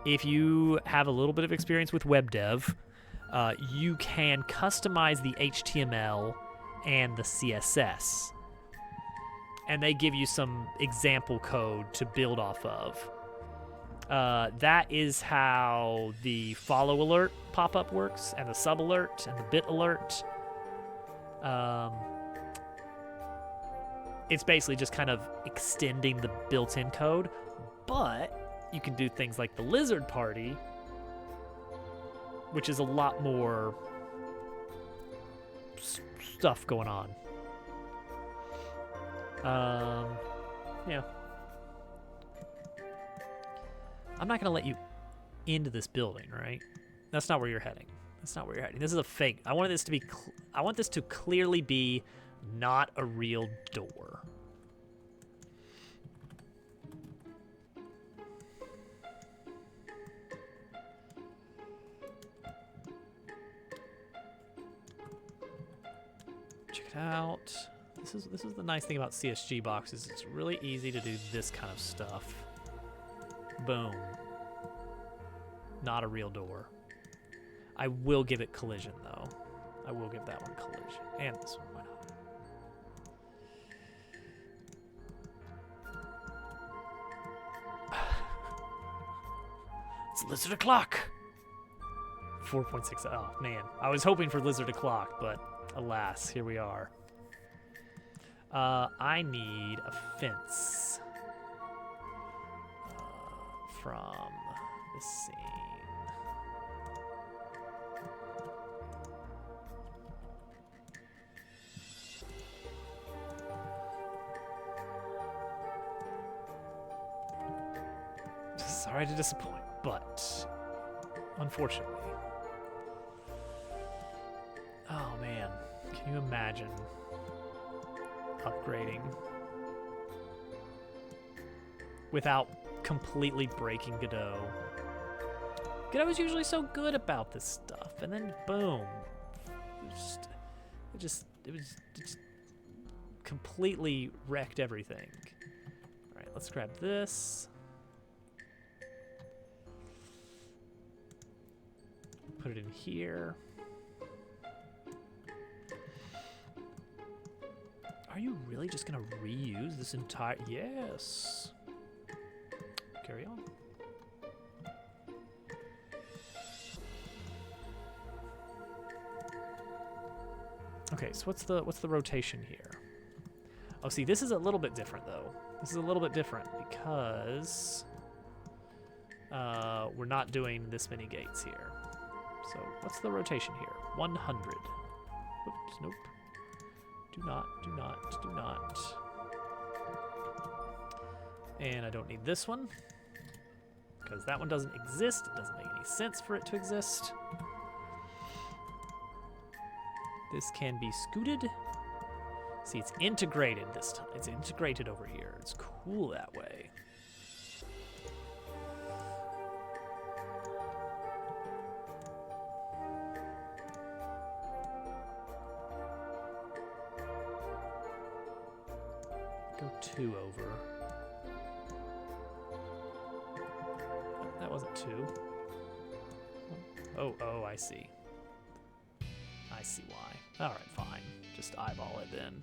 Speaker 1: if you have a little bit of experience with web dev, you can customize the HTML and the CSS. And they give you some example code to build off of. That is how the follow alert pop-up works, and the sub alert, and the bit alert. It's basically just kind of extending the built-in code, but you can do things like the Lizard Party, which is a lot more stuff going on. Yeah. I'm not gonna let you into this building, right? That's not where you're heading. That's not where you're heading. This is a fake. I want this to be. I want this to clearly be not a real door. Check it out. This is the nice thing about CSG boxes. It's really easy to do this kind of stuff. Boom. Not a real door. I will give it collision, though. I will give that one collision. And this one, why not? It's Lizard O'Clock! 4.6. Oh, man. I was hoping for Lizard O'Clock, but alas, here we are. I need a fence from the scene. Sorry to disappoint, but unfortunately. Oh man, can you imagine upgrading without completely breaking Godot? Godot was usually so good about this stuff, and then boom, it just completely wrecked everything. All right, let's grab this. Put it in here. Are you really just gonna reuse this entire? Yes. Carry on. Okay, so what's the rotation here? Oh, see, this is a little bit different though. This is a little bit different because we're not doing this many gates here. So what's the rotation here? 100. Oops, nope. Do not. And I don't need this one because that one doesn't exist. It doesn't make any sense for it to exist. This can be scooted. See, it's integrated this time. It's integrated over here. It's cool that way. Go 2 over. That wasn't 2. Oh, I see. I see why. All right, fine. Just eyeball it then.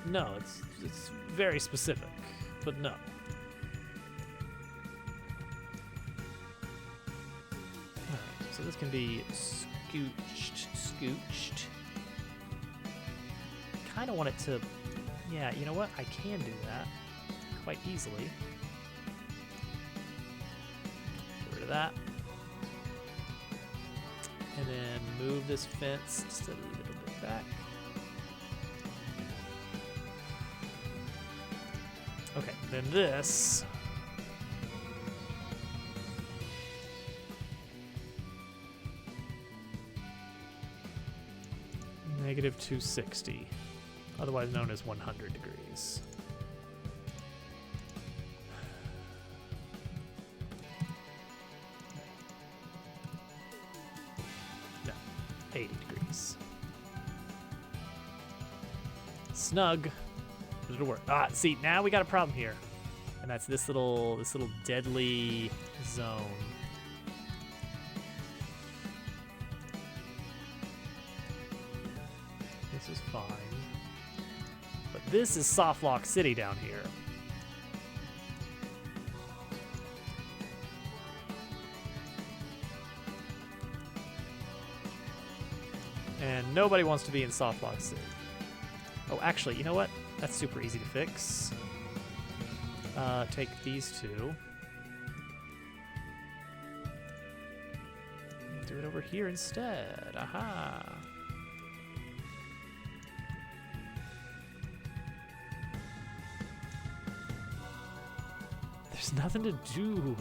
Speaker 1: No, it's very specific, but no. Alright, so this can be scooched. Kinda want it to, yeah, you know what? I can do that quite easily. Get rid of that. And then move this fence just a little bit back. Okay, then this. Negative 260, otherwise known as 100 degrees. No, 80 degrees. Snug. It'll work. Ah, see, now we got a problem here, and that's this little deadly zone. This is fine, but this is Softlock City down here. And nobody wants to be in Softlock City. Oh, actually, you know what? That's super easy to fix. Take these two. Do it over here instead. Aha. There's nothing to do.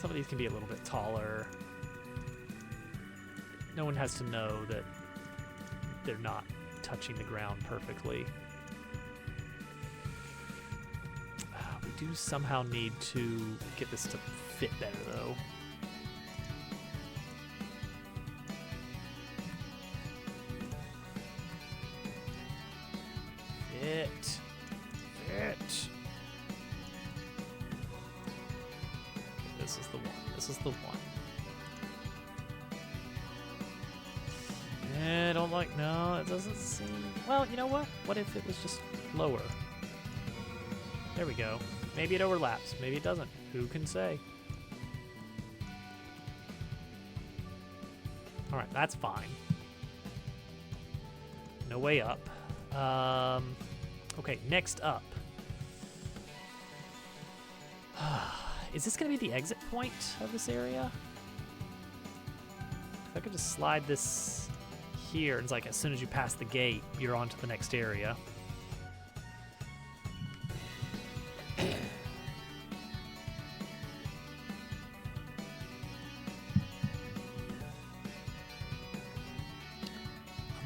Speaker 1: Some of these can be a little bit taller. No one has to know that they're not touching the ground perfectly. We do somehow need to get this to fit better, though. Fit. Fit. This is the one. This is the one. I don't like. No, it doesn't seem. Well, you know what? What if it was just lower? There we go. Maybe it overlaps. Maybe it doesn't. Who can say? All right, that's fine. No way up. Okay, next up. Is this going to be the exit point of this area? If I could just slide this here, it's like as soon as you pass the gate, you're on to the next area.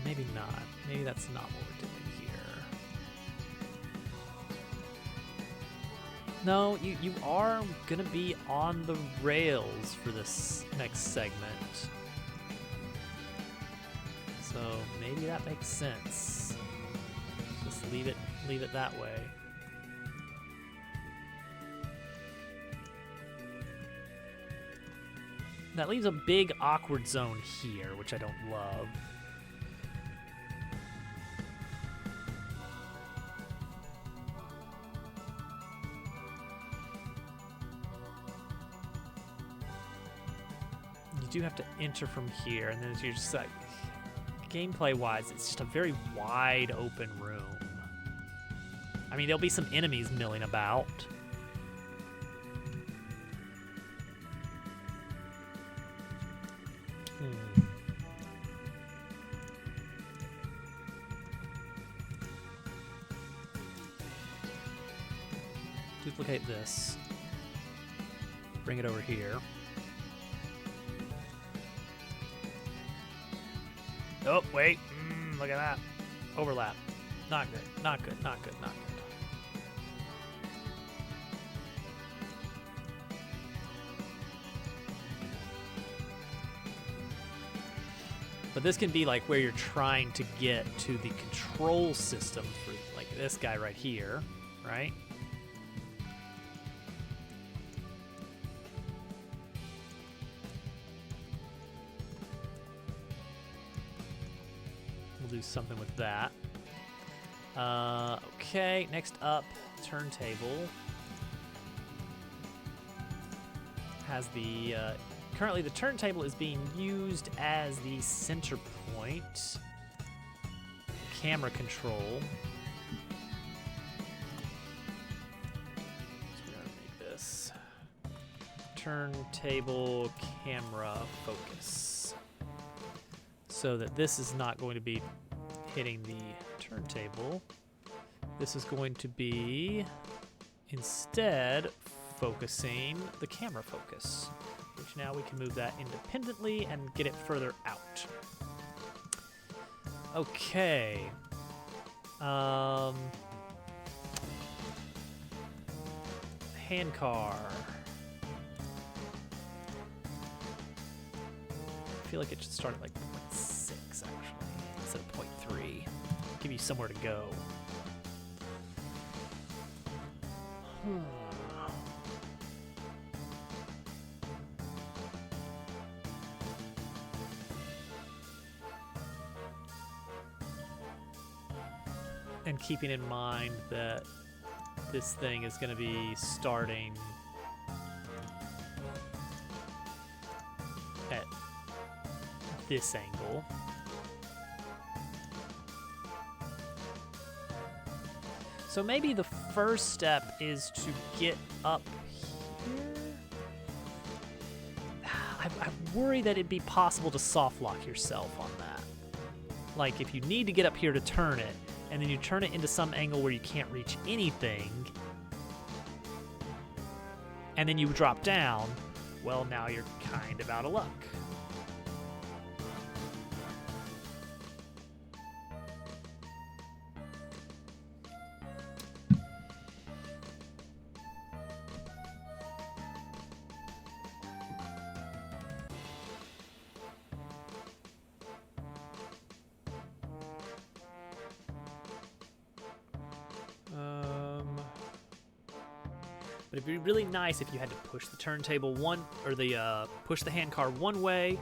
Speaker 1: Maybe not. Maybe that's not what we're doing here. No, you are gonna be on the rails for this next segment. So maybe that makes sense. Just leave it that way. That leaves a big awkward zone here, which I don't love. You do have to enter from here, and then you're just like, gameplay-wise, it's just a very wide open room. I mean, there'll be some enemies milling about. Duplicate this. Bring it over here. Oh, wait. Look at that. Overlap. Not good. Not good. Not good. Not good. But this can be like where you're trying to get to the control system for like this guy right here, right? We'll do something with that. Okay, next up, turntable. Has the currently the turntable is being used as the center point. Camera control. So we're gonna make this turntable camera focus, so that this is not going to be hitting the turntable. This is going to be instead focusing the camera focus, which now we can move that independently and get it further out. Okay. Hand car. I feel like it should start at like 0.6 actually, instead of 0.3. Give you somewhere to go. And keeping in mind that this thing is going to be starting at this angle. So maybe the first step is to get up here. I worry that it'd be possible to soft lock yourself on that. Like if you need to get up here to turn it, and then you turn it into some angle where you can't reach anything, and then you drop down, well, now you're kind of out of luck. But it'd be really nice if you had to push the turntable push the handcar one way,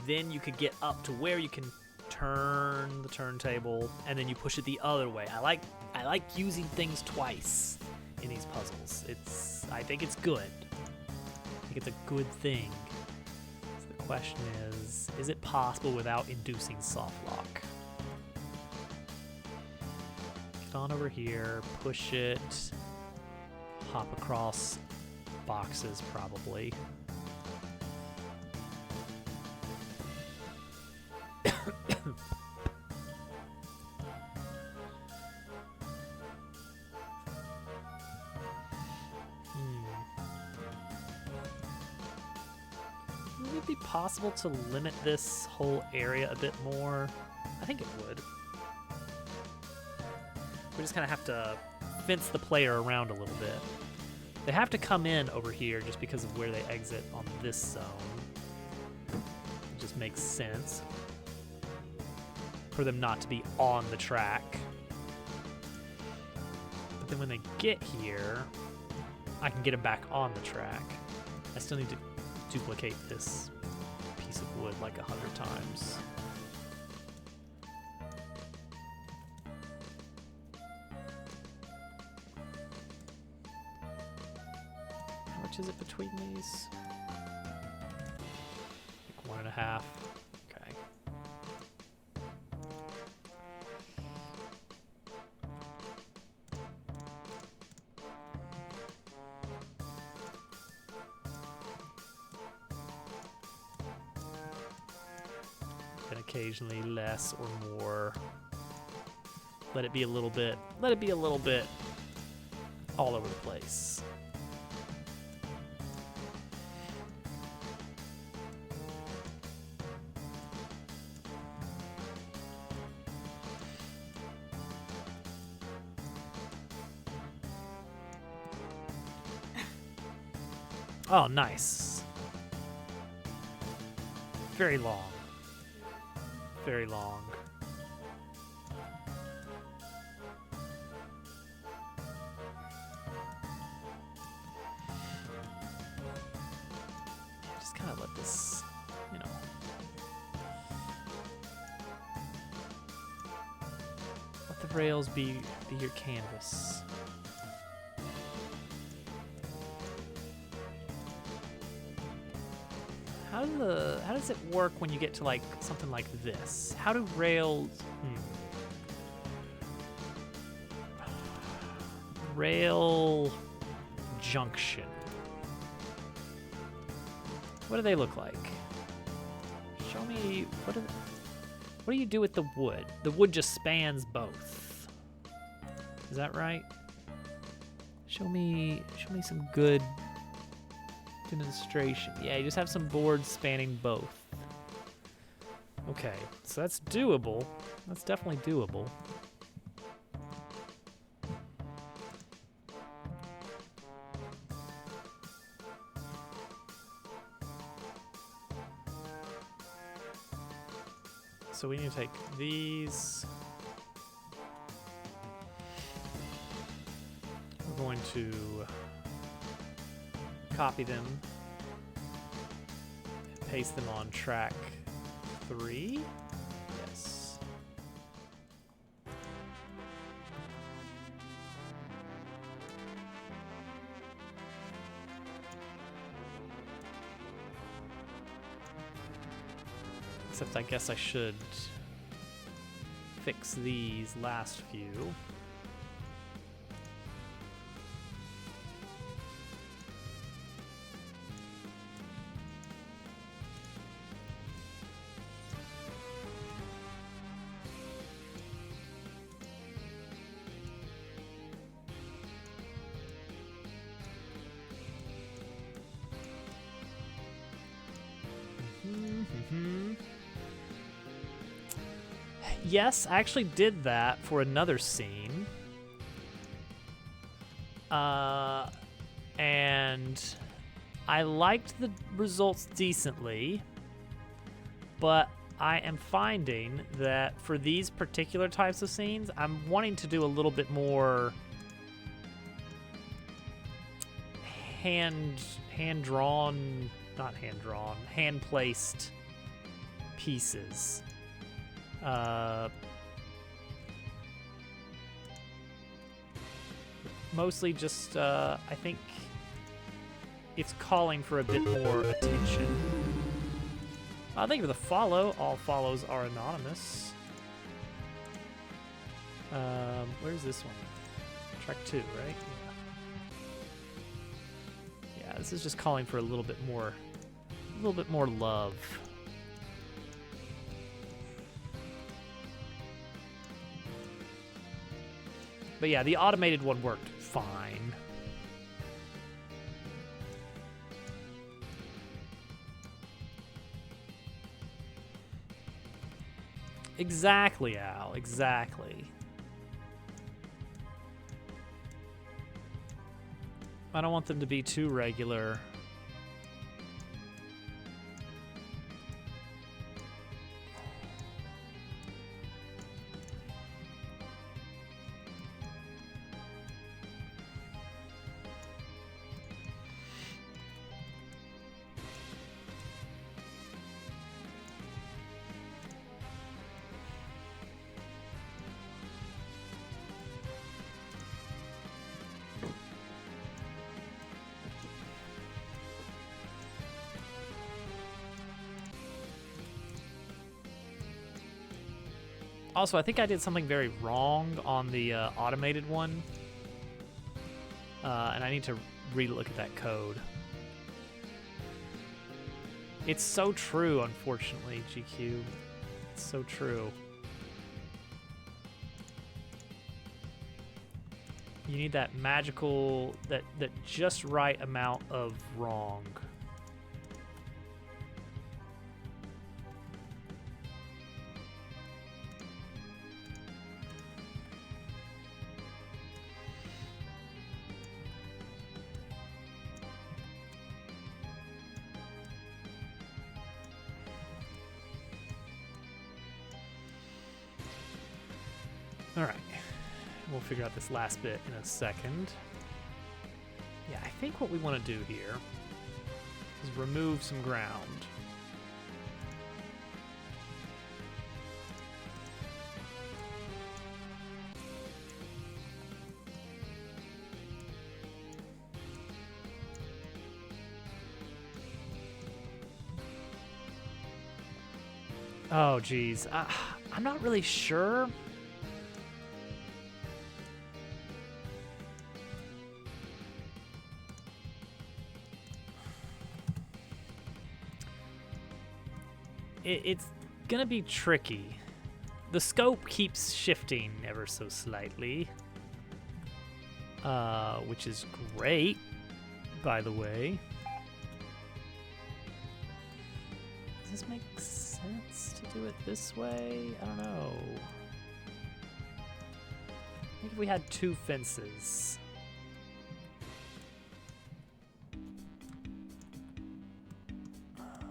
Speaker 1: then you could get up to where you can turn the turntable, and then you push it the other way. I like using things twice in these puzzles. I think it's good. I think it's a good thing. So the question is it possible without inducing soft lock? Get on over here, push it. Hop across boxes, probably. Would it be possible to limit this whole area a bit more? I think it would. We just kind of have to fence the player around a little bit. They have to come in over here just because of where they exit on this zone. It just makes sense for them not to be on the track. But then when they get here, I can get them back on the track. I still need to duplicate this piece of wood like 100 times. How much is it between these? Like 1.5. Okay. And occasionally less or more. Let it be a little bit. Let it be a little bit all over the place. Oh, nice. Very long. Very long. Yeah, just kind of let this, you know. Let the rails be your canvas. How does it work when you get to like something like this? How do rails rail junction? What do they look like? Show me what do you do with the wood? The wood just spans both. Is that right? Show me some good demonstration. Yeah, you just have some boards spanning both. Okay, so that's doable. That's definitely doable. So we need to take these. We're going to copy them, paste them on track 3. Yes. Except I guess I should fix these last few. Yes, I actually did that for another scene. And I liked the results decently, but I am finding that for these particular types of scenes, I'm wanting to do a little bit more hand-drawn, not hand-drawn, hand-placed pieces. Mostly just, I think it's calling for a bit more attention. Thank you for the follow. All follows are anonymous. Where's this one? Track 2, right? Yeah, this is just calling for a little bit more love. But yeah, the automated one worked fine. Exactly, Al, exactly. I don't want them to be too regular. Also, I think I did something very wrong on the automated one. And I need to re-look at that code. It's so true, unfortunately, GQ. It's so true. You need that magical, that just right amount of wrong. All right, we'll figure out this last bit in a second. Yeah, I think what we want to do here is remove some ground. Oh, geez. I'm not really sure. It's gonna be tricky. The scope keeps shifting ever so slightly, which is great, by the way. Does this make sense to do it this way? I don't know. I think if we had two fences.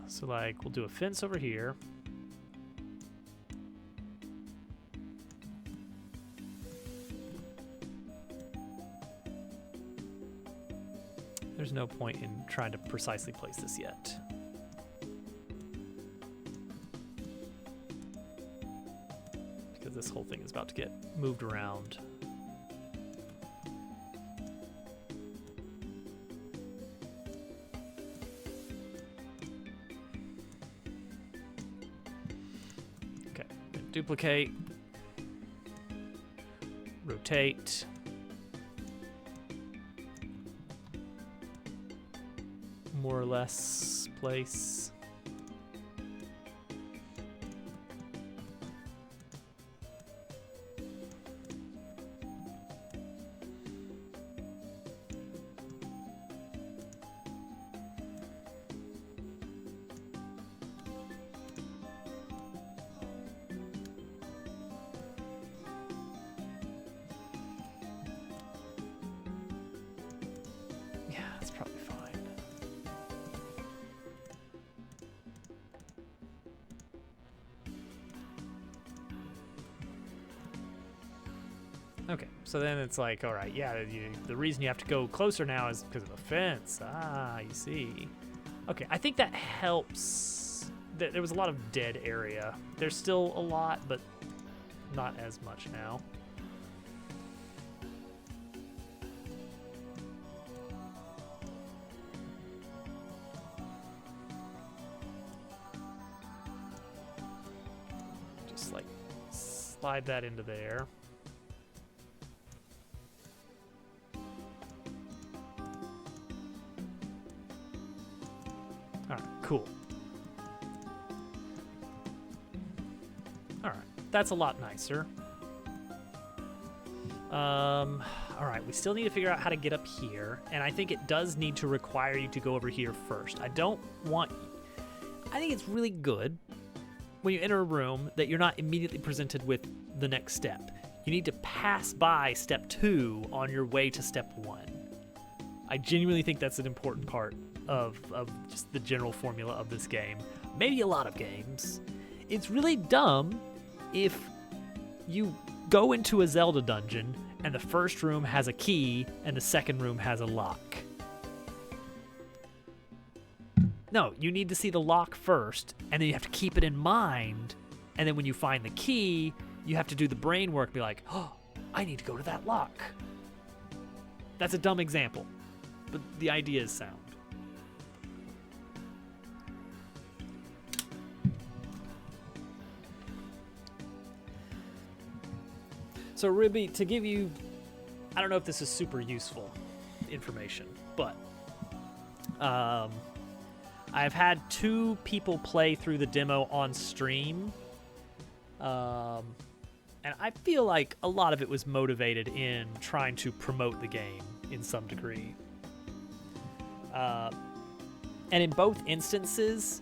Speaker 1: So, like, we'll do a fence over here. There's no point in trying to precisely place this yet. Because this whole thing is about to get moved around. Duplicate. Rotate. More or less place. Yeah, that's probably fine. Okay, so then it's like, all right, yeah, the reason you have to go closer now is because of the fence. Ah, you see. Okay, I think that helps. There was a lot of dead area. There's still a lot, but not as much now. Just like slide that into there. All right, cool. All right, that's a lot nicer. All right, we still need to figure out how to get up here, and I think it does need to require you to go over here first. I think it's really good when you enter a room that you're not immediately presented with the next step. You need to pass by step 2 on your way to step 1. I genuinely think that's an important part of just the general formula of this game. Maybe a lot of games. It's really dumb if you go into a Zelda dungeon and the first room has a key and the second room has a lock. No, you need to see the lock first, and then you have to keep it in mind, and then when you find the key, you have to do the brain work, be like, oh, I need to go to that lock. That's a dumb example, but the idea is sound. So Ruby, to give you, I don't know if this is super useful information, but I've had 2 people play through the demo on stream, and I feel like a lot of it was motivated in trying to promote the game in some degree. And in both instances,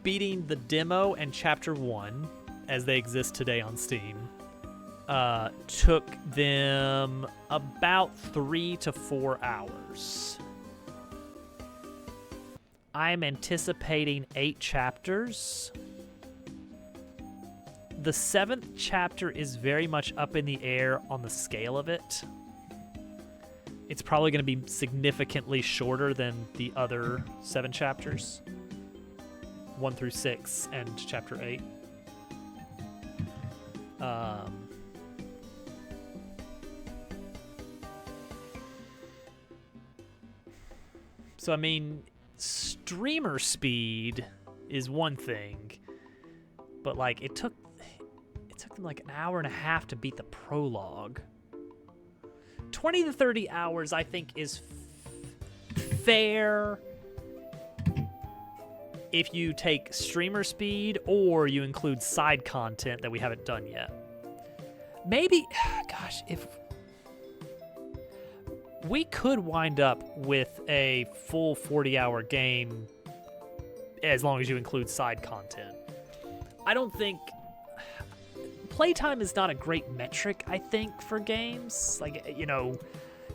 Speaker 1: beating the demo and Chapter 1, as they exist today on Steam, took them about 3 to 4 hours. I'm anticipating 8 chapters. The 7th chapter is very much up in the air on the scale of it. It's probably going to be significantly shorter than the other 7 chapters. 1 through 6 and chapter 8. So, I mean, streamer speed is one thing, but like it took them like an hour and a half to beat the prologue. 20 to 30 hours, I think, is fair if you take streamer speed or you include side content that we haven't done yet. Maybe, gosh, if we could wind up with a full 40-hour game as long as you include side content. I don't think playtime is not a great metric, I think, for games. Like, you know,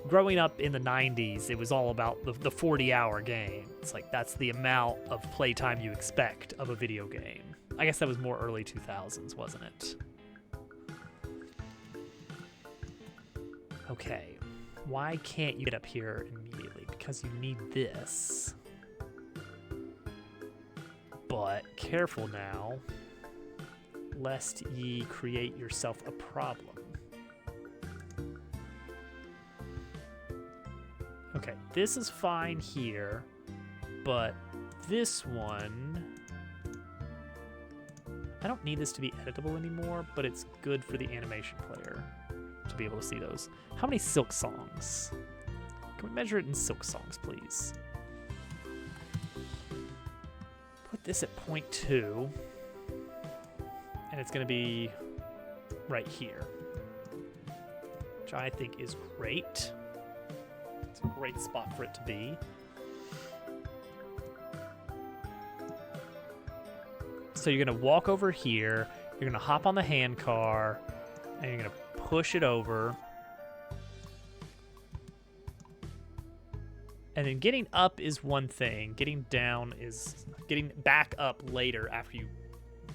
Speaker 1: growing up in the 90s, it was all about the 40-hour game. It's like that's the amount of playtime you expect of a video game. I guess that was more early 2000s, wasn't it? Okay. Why can't you get up here immediately? Because you need this. But careful now, lest ye create yourself a problem. Okay, this is fine here, but this one... I don't need this to be editable anymore, but it's good for the animation player to be able to see those. How many Silk Songs? Can we measure it in Silk Songs, please? Put this at 0.2, and it's going to be right here, which I think is great. It's a great spot for it to be. So you're going to walk over here, you're going to hop on the hand car, and you're going to push it over. And then getting up is one thing, getting down is... Getting back up later after you've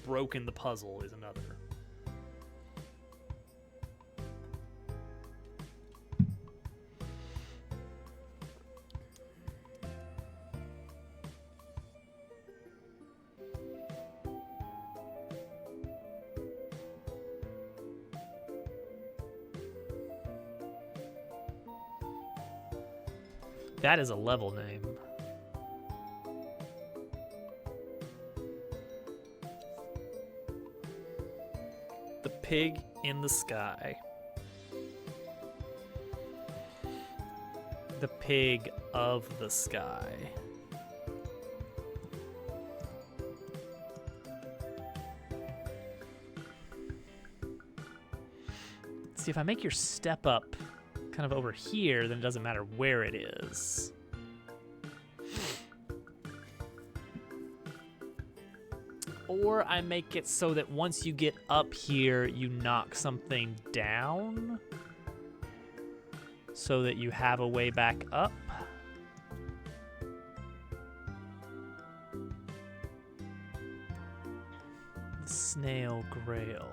Speaker 1: broken the puzzle is another. That is a level name. The Pig in the Sky. The Pig of the Sky. See, if I make your step up kind of over here, then it doesn't matter where it is. Or I make it so that once you get up here, you knock something down so that you have a way back up. Snail Grail.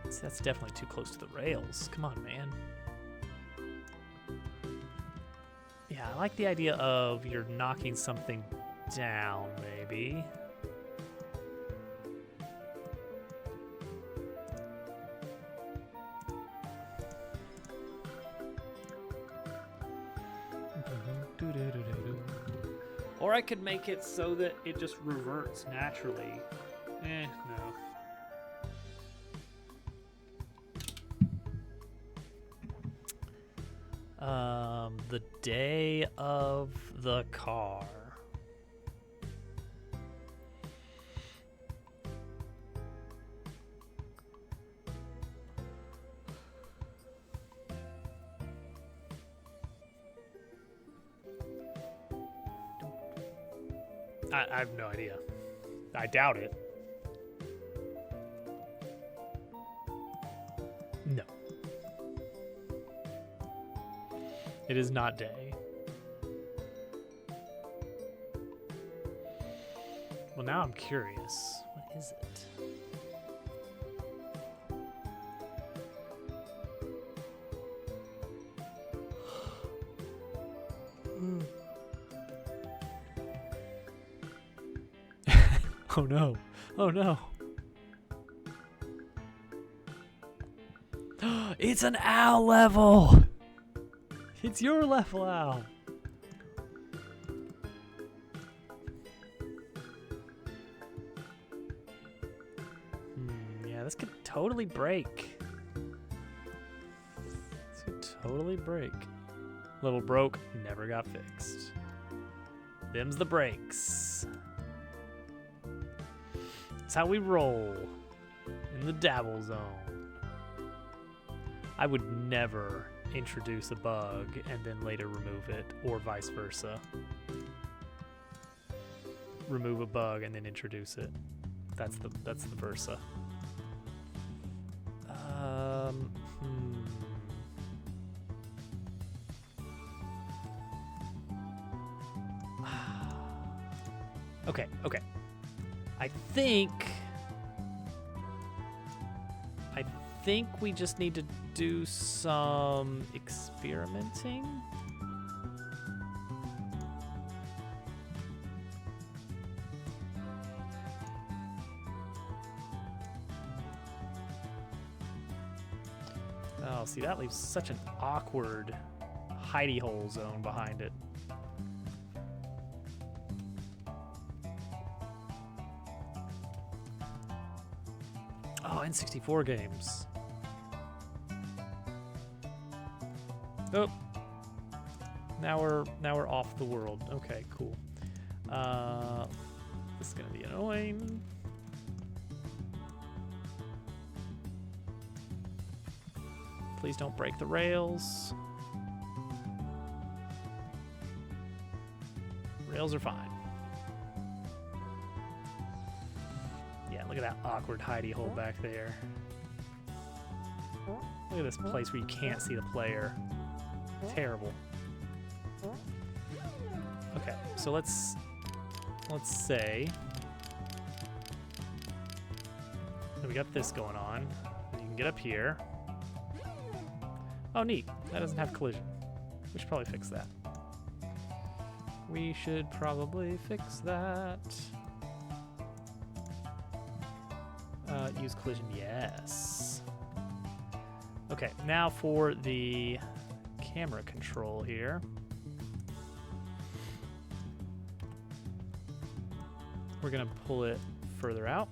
Speaker 1: See, that's definitely too close to the rails. Come on, man. Yeah, I like the idea of you're knocking something down, maybe. Or I could make it so that it just reverts naturally. No. The day of the car. I have no idea. I doubt it. No. It is not day. Well, now I'm curious. What is it? Oh no. Oh no. It's an owl level! It's your level, Owl. Yeah, this could totally break. This could totally break. Level broke, never got fixed. Them's the breaks. That's how we roll in the dabble zone. I would never introduce a bug and then later remove it, or vice versa. Remove a bug and then introduce it. That's the versa. Okay. I think we just need to do some experimenting. Oh, see, that leaves such an awkward hidey hole zone behind it. Oh, N64 games. Oh. Now we're off the world. Okay, cool. This is gonna be annoying. Please don't break the rails. Rails are fine. Yeah, look at that awkward hidey hole back there. Look at this place where you can't see the player. Terrible. Okay, so let's say that we got this going on. And you can get up here. Oh, neat. That doesn't have collision. We should probably fix that. We should probably fix that. Use collision, yes. Okay, now for the camera control here. We're gonna pull it further out,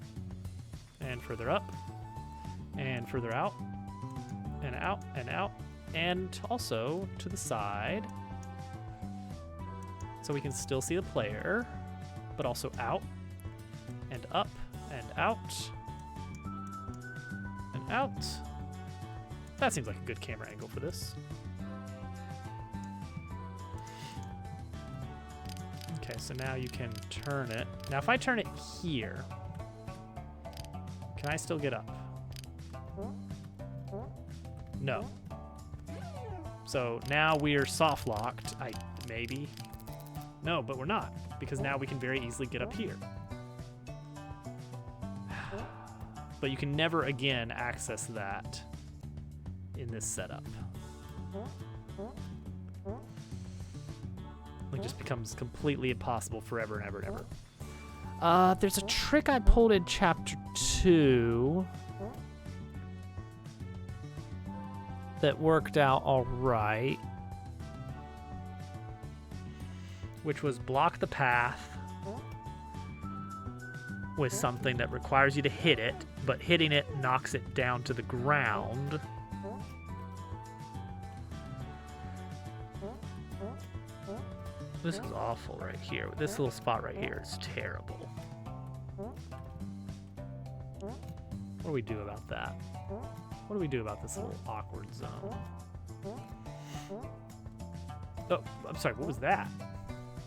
Speaker 1: and further up, and further out, and out, and out, and also to the side. So we can still see the player, but also out, and up, and out, and out. That seems like a good camera angle for this. Okay, so now you can turn it. Now if I turn it here, can I still get up? No. So now we're soft locked, maybe. No, but we're not, because now we can very easily get up here. But you can never again access that in this setup. It just becomes completely impossible forever and ever and ever. There's a trick I pulled in chapter 2 that worked out all right, which was block the path with something that requires you to hit it, but hitting it knocks it down to the ground. This is awful right here. This little spot right here is terrible. What do we do about that? What do we do about this little awkward zone? Oh, I'm sorry, what was that?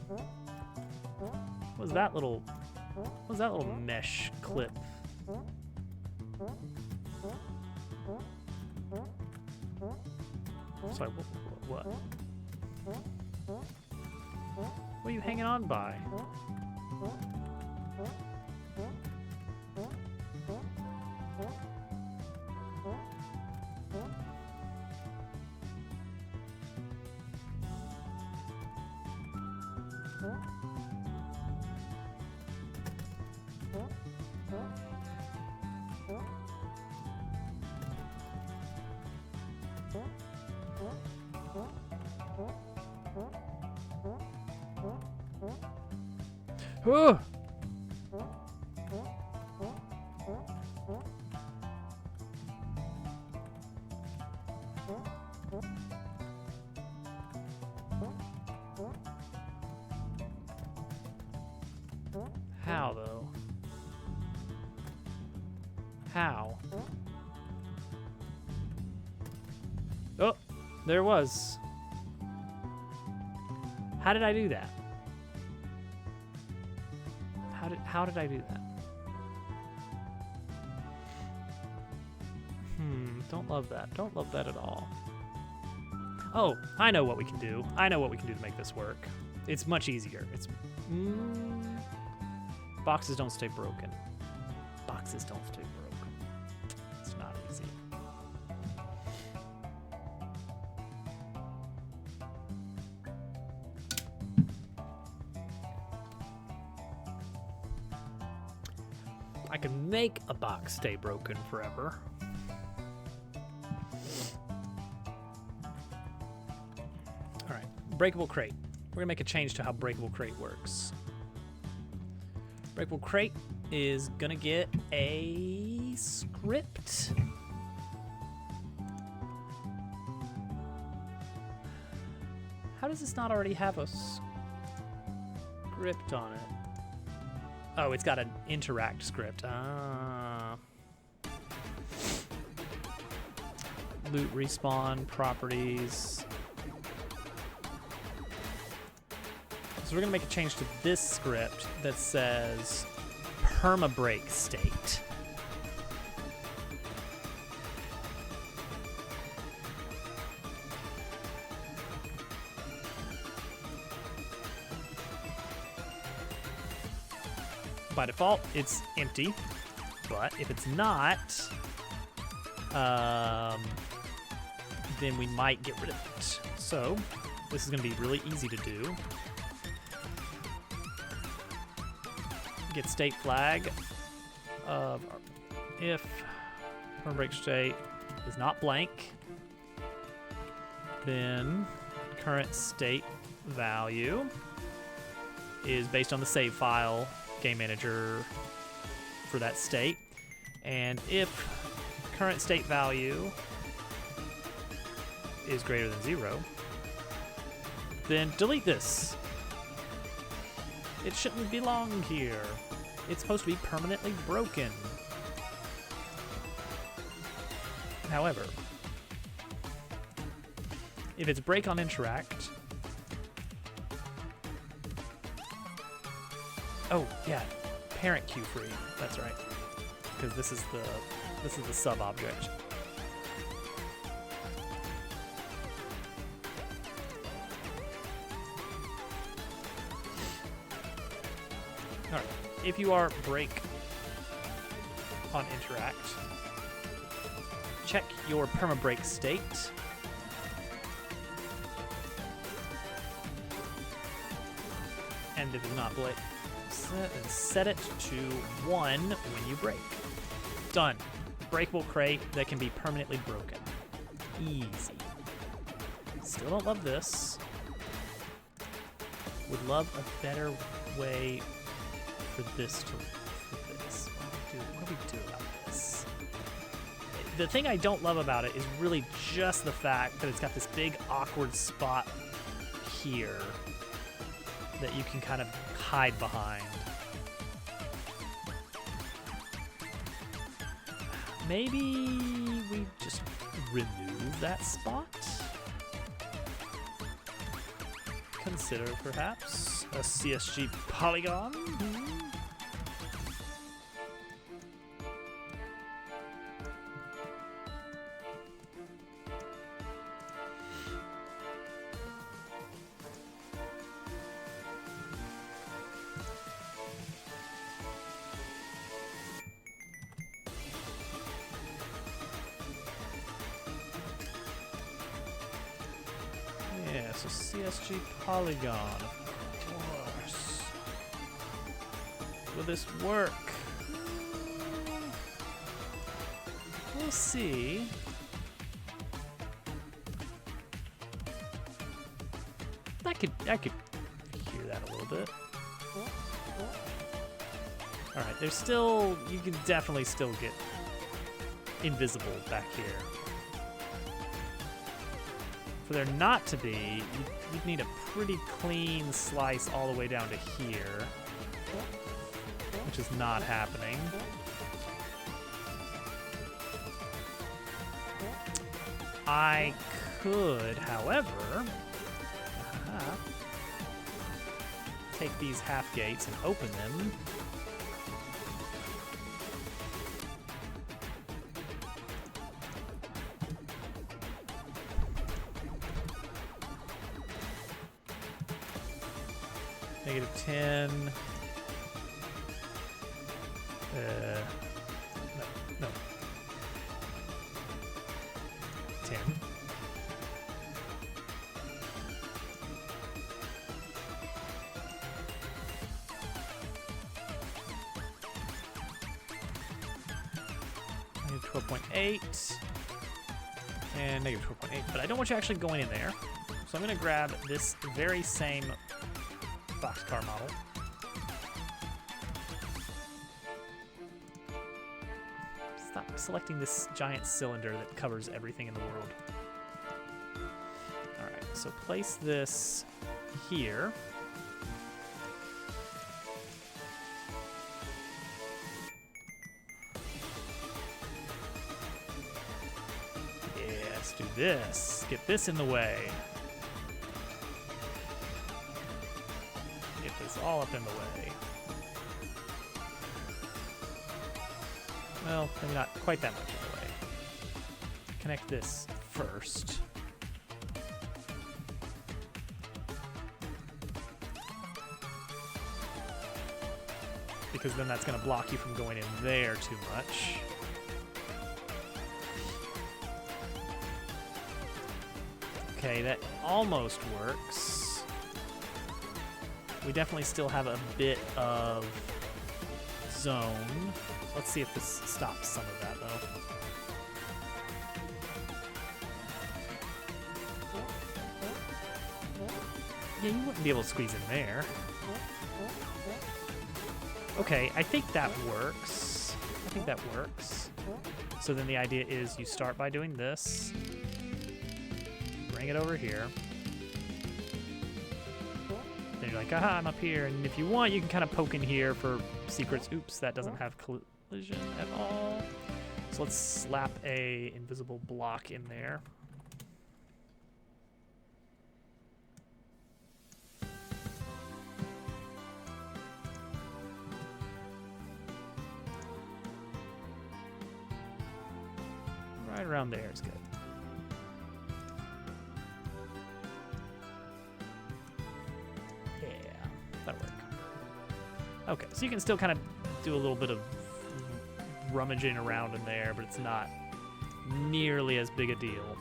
Speaker 1: What was that little mesh clip? Sorry, what? What are you hanging on by? Oh! How, though? How? Oh, there it was. How did I do that? How did I do that? Don't love that. Don't love that at all. Oh, I know what we can do. I know what we can do to make this work. It's much easier. It's boxes don't stay broken. Boxes don't stay broken. It's not easy. I can make a box stay broken forever. breakable crate. We're gonna make a change to how breakable crate works. Breakable crate is gonna get a script. How does this not already have a script on it? Oh, it's got an interact script. Ah. Loot respawn properties. So we're gonna make a change to this script that says perma-break state. By default, it's empty, but if it's not, then we might get rid of it. So this is going to be really easy to do. Get state flag of if perma-break state is not blank, then current state value is based on the save file game manager for that state, and if current state value is greater than 0, then delete this. It shouldn't belong here. It's supposed to be permanently broken. However, if it's break on interact, oh yeah, parent queue free. That's right, because this is the sub object. All right, if you are break on interact, check your perma-break state. And if it's not break, set it to 1 when you break. Done. Breakable crate that can be permanently broken. Easy. Still don't love this. Would love a better way for this to. What do we do about this? The thing I don't love about it is really just the fact that it's got this big awkward spot here that you can kind of hide behind. Maybe we just remove that spot? Consider perhaps a CSG polygon? Yeah, so CSG polygon, of course. Will this work? We'll see. I could hear that a little bit. All right, there's still, you can definitely still get invisible back here. For there not to be, you'd need a pretty clean slice all the way down to here, which is not happening. I could, however, take these half gates and open them. -10. No. 10. -12.8 and -12.8, but I don't want you actually going in there, So I'm going to grab this very same boxcar model. Stop selecting this giant cylinder that covers everything in the world. Alright, so place this here. Let's do this. Get this in the way. Get this all up in the way. Well, maybe not quite that much in the way. Connect this first. Because then that's going to block you from going in there too much. Okay, that almost works. We definitely still have a bit of zone. Let's see if this stops some of that, though. Yeah, you wouldn't be able to squeeze in there. Okay, I think that works. I think that works. So then the idea is you start by doing this. Bring it over here. Then you're like, aha, I'm up here. And if you want, you can kind of poke in here for secrets. Oops, that doesn't have collision at all. So let's slap a invisible block in there. Right around there is good. That'll work. Okay, so you can still kind of do a little bit of rummaging around in there, but it's not nearly as big a deal.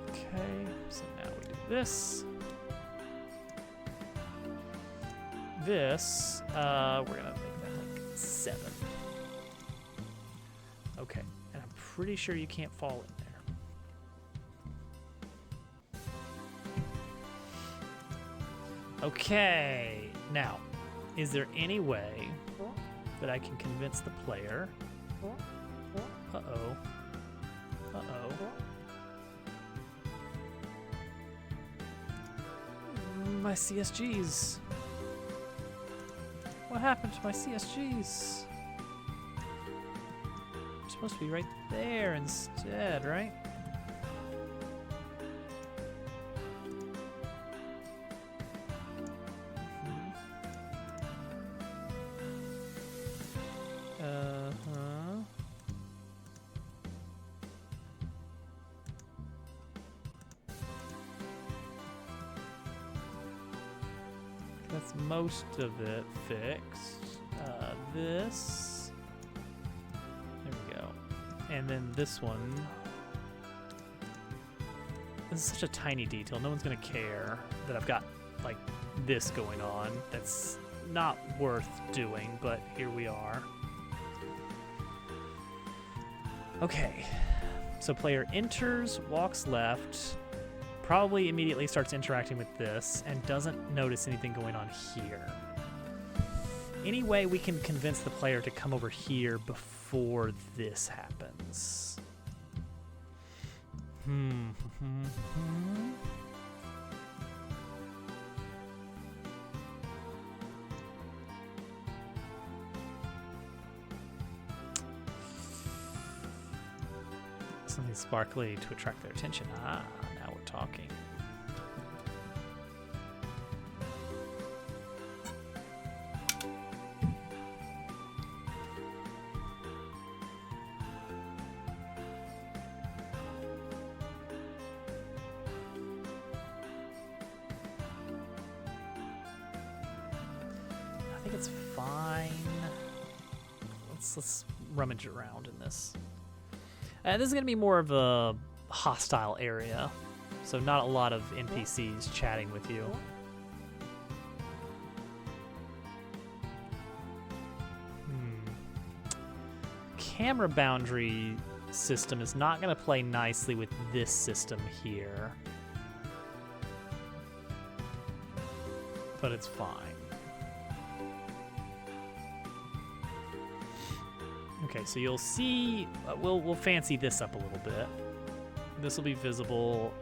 Speaker 1: Okay, so now we do this. This, we're gonna make that like 7. Okay, and I'm pretty sure you can't fall in there. Okay, now, is there any way that I can convince the player? Uh-oh. Uh-oh. My CSGs. What happened to my CSGs? They're supposed to be right there instead, right? That's most of it fixed. This. There we go. And then this one. This is such a tiny detail. No one's going to care that I've got, like, this going on. That's not worth doing, but here we are. Okay. So player enters, walks left, probably immediately starts interacting with this, and doesn't notice anything going on here. Any way we can convince the player to come over here before this happens? Something sparkly to attract their attention. Ah, now we're talking. I think it's fine. Let's rummage around in this. This is going to be more of a hostile area, so not a lot of NPCs chatting with you. Camera boundary system is not going to play nicely with this system here. But it's fine. Okay, so you'll see, we'll fancy this up a little bit. This will be visible,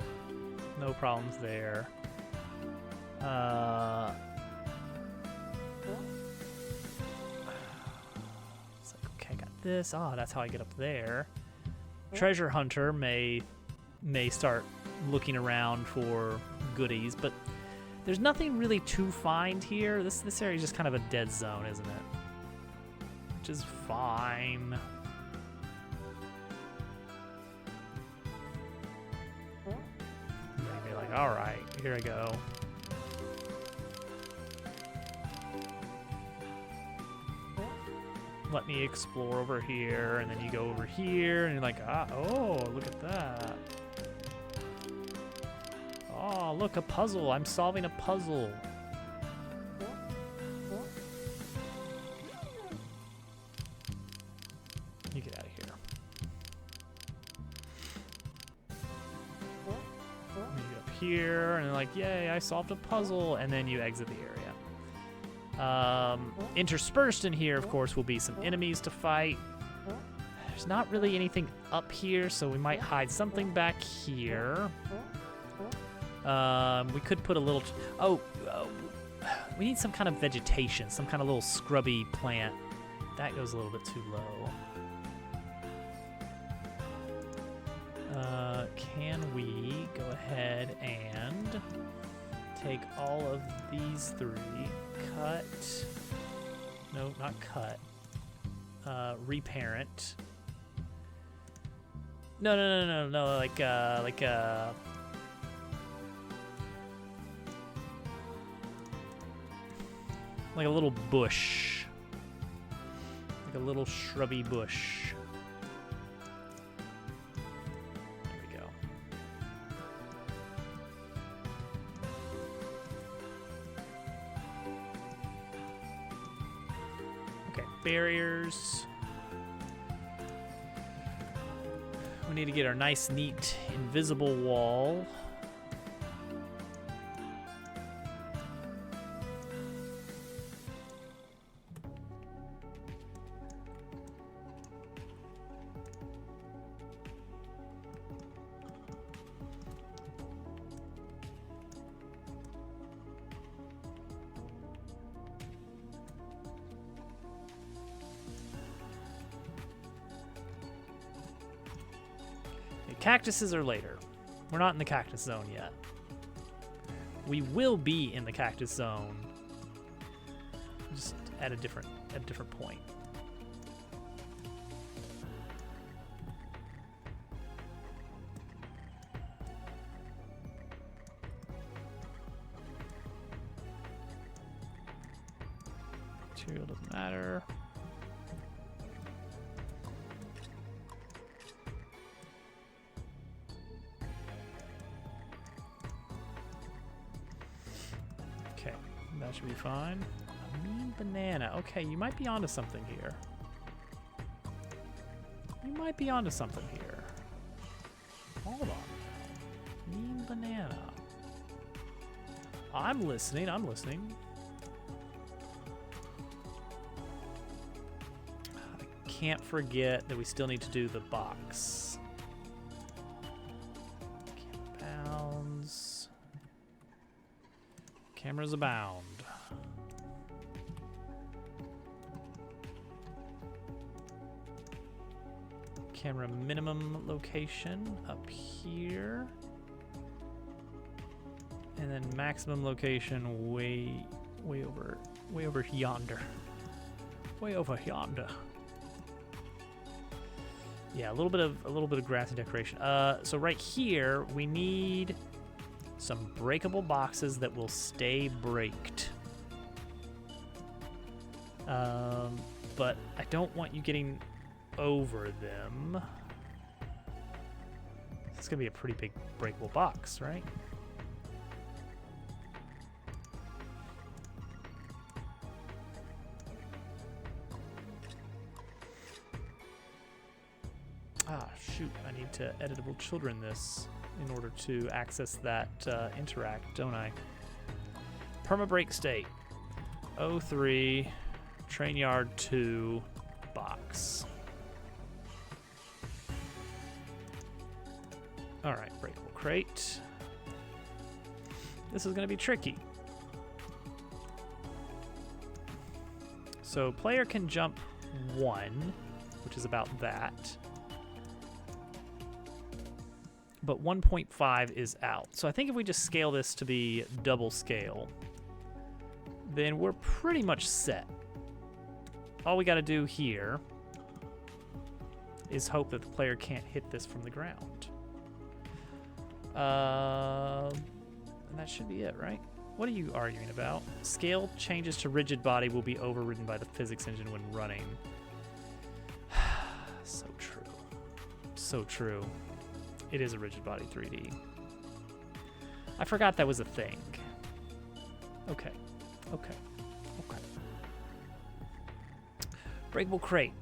Speaker 1: no problems there. It's like, okay, I got this. Ah, that's how I get up there. Treasure Hunter may start looking around for goodies, but there's nothing really to find here. This area is just kind of a dead zone, isn't it? Which is fine. Maybe like, all right, here I go. Let me explore over here, and then you go over here, and you're like, oh, look at that. Oh, look, a puzzle. I'm solving a puzzle. You get out of here. And you get up here, and you're like, yay, I solved a puzzle, and then you exit the area. Interspersed in here, of course, will be some enemies to fight. There's not really anything up here, so we might hide something back here. We could put a little... we need some kind of vegetation, some kind of little scrubby plant. That goes a little bit too low. Can we go ahead and take all of these three, cut... No, not cut. Reparent. No, like a little bush. Like a little shrubby bush. There we go. Okay, barriers. We need to get our nice, neat, invisible wall. Cactuses are later. We're not in the cactus zone yet. We will be in the cactus zone, just at a different point. Material doesn't matter. That should be fine. A mean banana. Okay, you might be onto something here. You might be onto something here. Hold on. Mean banana. I'm listening. I'm listening. I can't forget that we still need to do the box. Bounds. Cameras abound. Camera minimum location up here. And then maximum location way over yonder. Way over yonder. Yeah, a little bit of grassy decoration. So right here we need some breakable boxes that will stay braked. But I don't want you getting over them. It's gonna be a pretty big breakable box, right? Ah, shoot. I need to editable children this in order to access that interact, don't I? Perma-break state. 03, train yard 2, box. All right, breakable crate. This is going to be tricky. So player can jump 1, which is about that. But 1.5 is out. So I think if we just scale this to be double scale, then we're pretty much set. All we got to do here is hope that the player can't hit this from the ground. And that should be it, right? What are you arguing about? Scale changes to rigid body will be overridden by the physics engine when running. So true. So true. It is a rigid body 3D. I forgot that was a thing. Okay. Okay. Okay. Breakable crate.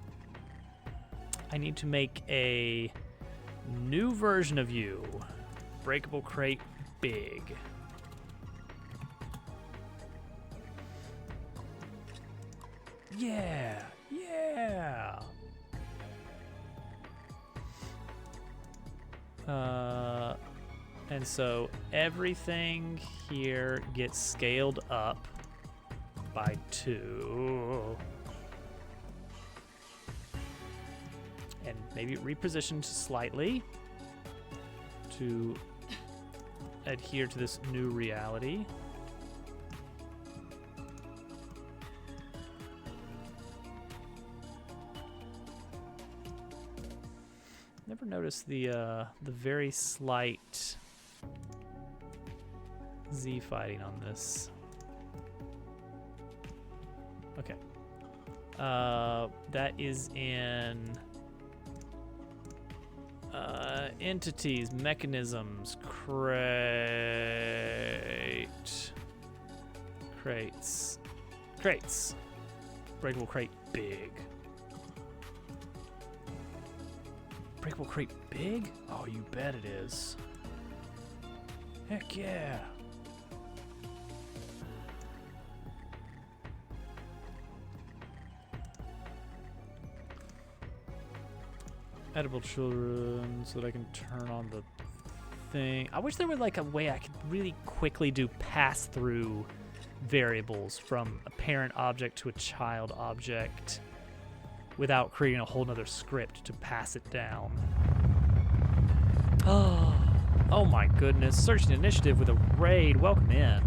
Speaker 1: I need to make a new version of you. Breakable crate big. Yeah. Yeah. And so everything here gets scaled up by 2. And maybe repositioned slightly to adhere to this new reality. Never noticed the very slight Z fighting on this. Okay. That is in entities, mechanisms, crates. Breakable crate big. Breakable crate big? Oh, you bet it is. Heck yeah. Edible children so that I can turn on the thing. I wish there were like a way I could really quickly do pass through variables from a parent object to a child object without creating a whole nother script to pass it down. Oh my goodness. Searching initiative with a raid. Welcome in.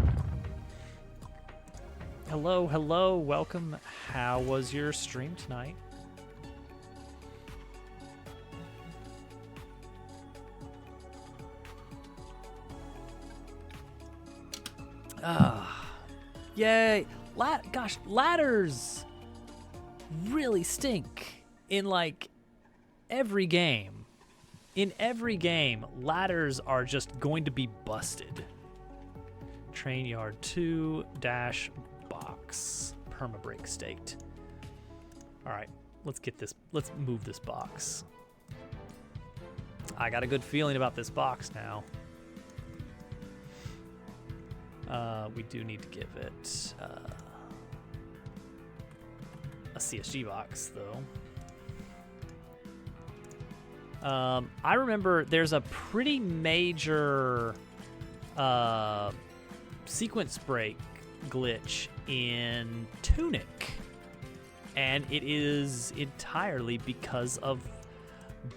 Speaker 1: Hello, hello, welcome. How was your stream tonight? Yay. Gosh, ladders really stink in like every game. In every game, ladders are just going to be busted. Train yard 2 dash box. Perma-break state. All right, let's move this box. I got a good feeling about this box now. We do need to give it a CSG box, though. I remember there's a pretty major sequence break glitch in Tunic, and it is entirely because of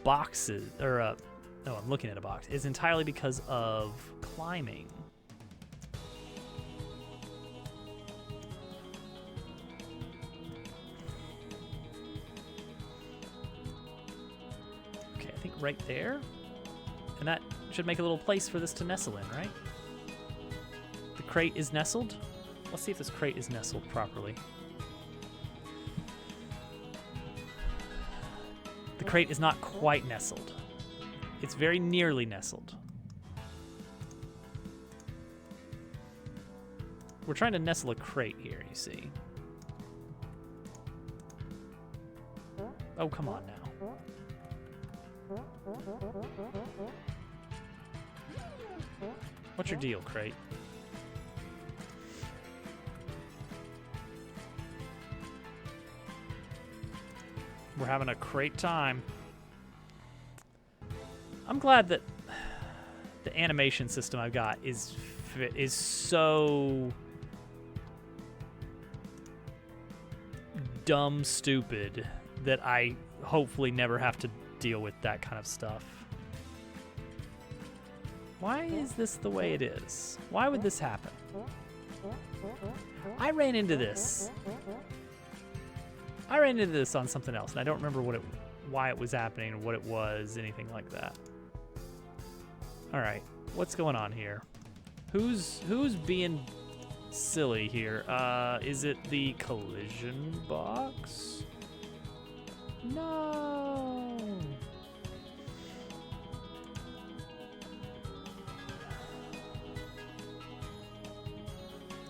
Speaker 1: boxes, or no, I'm looking at a box. It's entirely because of climbing. Right there, and that should make a little place for this to nestle in, right? The crate is nestled. Let's see if this crate is nestled properly. The crate is not quite nestled. It's very nearly nestled. We're trying to nestle a crate here, you see. Oh, come on now. What's your deal, Crate? We're having a Crate time. I'm glad that the animation system I've got is so dumb stupid that I hopefully never have to deal with that kind of stuff. Why is this the way it is? Why would this happen? I ran into this. I ran into this on something else, and I don't remember why it was happening or what it was, anything like that. All right, what's going on here? Who's being silly here? Is it the collision box? No.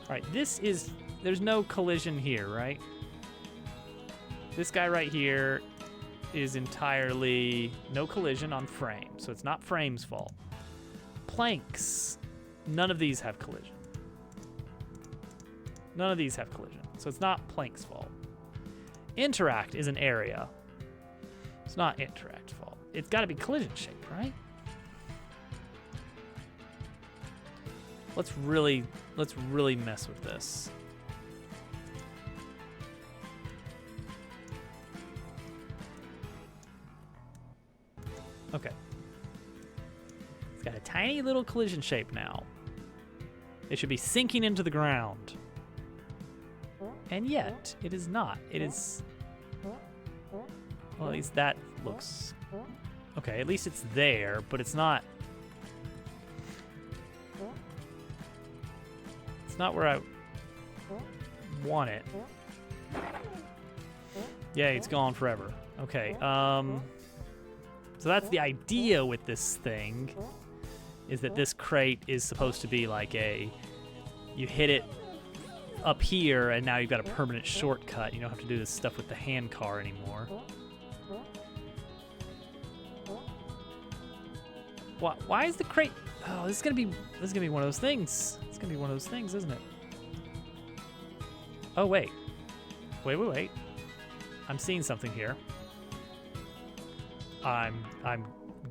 Speaker 1: All right, there's no collision here, right? This guy right here is entirely no collision on Frame, so it's not Frame's fault. Planks, none of these have collision. None of these have collision, so it's not Plank's fault. Interact is an area. It's not Interact's fault. It's got to be collision shaped, right? Let's really mess with this. Okay. It's got a tiny little collision shape now. It should be sinking into the ground. And yet, it is not. It is... Well, at least that looks... Okay, at least it's there, but it's not... It's not where I want it. Yeah, it's gone forever. Okay, so that's the idea with this thing, is that this crate is supposed to be like you hit it up here and now you've got a permanent shortcut. You don't have to do this stuff with the hand car anymore. Why is the crate? Oh, this is gonna be one of those things. It's gonna be one of those things, isn't it? Oh wait. Wait. I'm seeing something here. I'm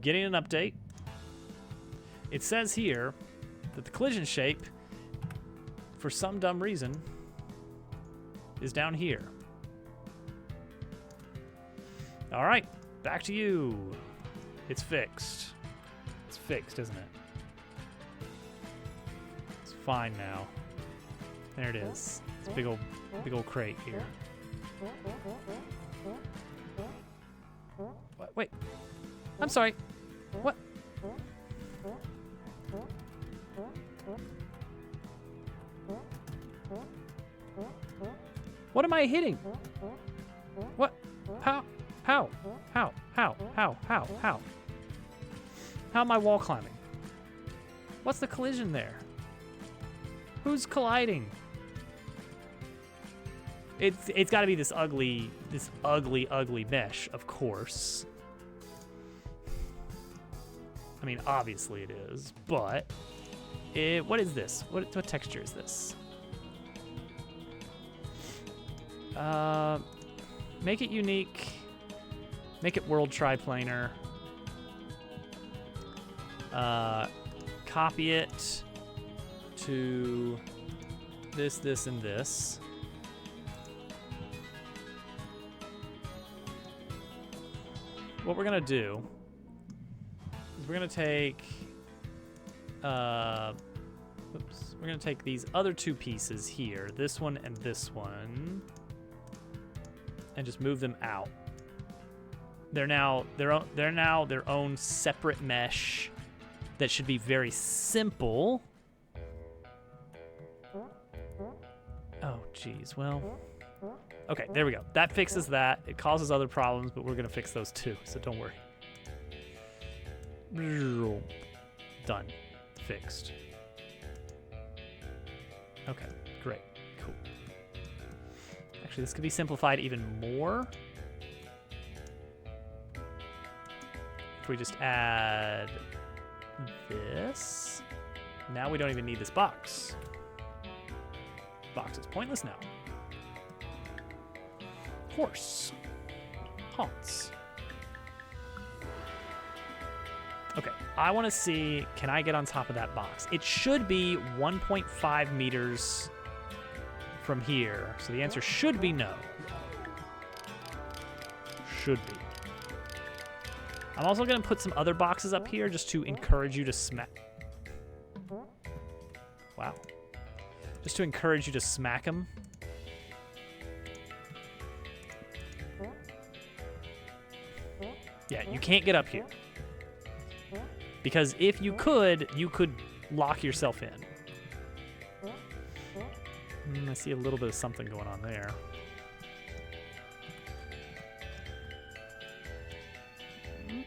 Speaker 1: getting an update. It says here that the collision shape, for some dumb reason, is down here. All right, back to you. It's fixed. It's fixed, isn't it? It's fine now. There it is. It's a big old crate here. Wait. I'm sorry. What? What am I hitting? What? How? How am I wall climbing? What's the collision there? Who's colliding? It's got to be this ugly mesh, of course. I mean, obviously it is, but what is this? What texture is this? Make it unique. Make it world triplanar. Copy it to this, and this. What we're gonna do is we're gonna take we're gonna take these other two pieces here, this one and this one, and just move them out. They're now their own separate mesh that should be very simple. Oh geez, well. Okay, there we go. That fixes that. It causes other problems, but we're gonna fix those too, so don't worry. Done. Fixed. Okay, great. Cool. Actually, this could be simplified even more. If we just add this, now we don't even need this box. Box is pointless now. Horse. Haunts. Okay, I want to see, can I get on top of that box? It should be 1.5 meters from here, so the answer should be no. Should be. I'm also going to put some other boxes up here just to encourage you to smack. Wow. Just to encourage you to smack them. Yeah, you can't get up here. Because if you could lock yourself in. I see a little bit of something going on there. There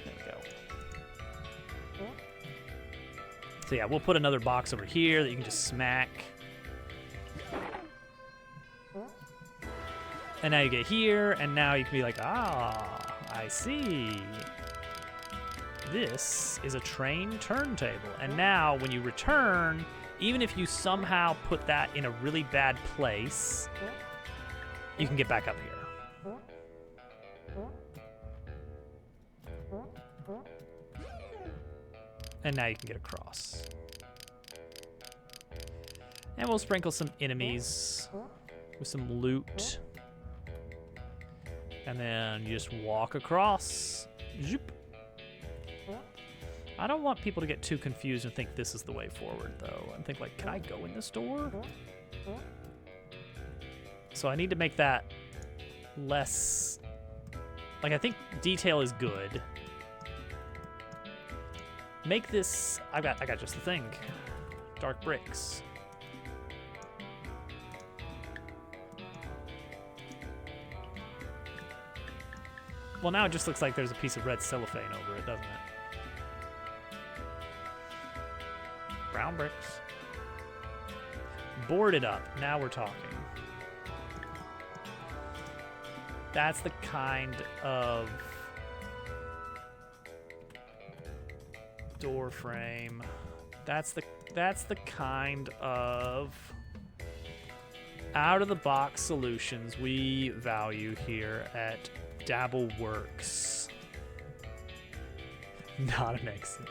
Speaker 1: we go. So yeah, we'll put another box over here that you can just smack. And now you get here, and now you can be like, ah, I see. This is a train turntable. And now when you return, even if you somehow put that in a really bad place, you can get back up here. And now you can get across. And we'll sprinkle some enemies with some loot. And then you just walk across. Zoop. I don't want people to get too confused and think this is the way forward, though. And think, like, can I go in this door? So I need to make that less... Like, I think detail is good. Make this... I got just the thing. Dark bricks. Well, now it just looks like there's a piece of red cellophane over it, doesn't it? Brown bricks. Boarded up. Now we're talking. That's the kind of door frame. That's the kind of out-of-the-box solutions we value here at Dabbleworks. Not an exit.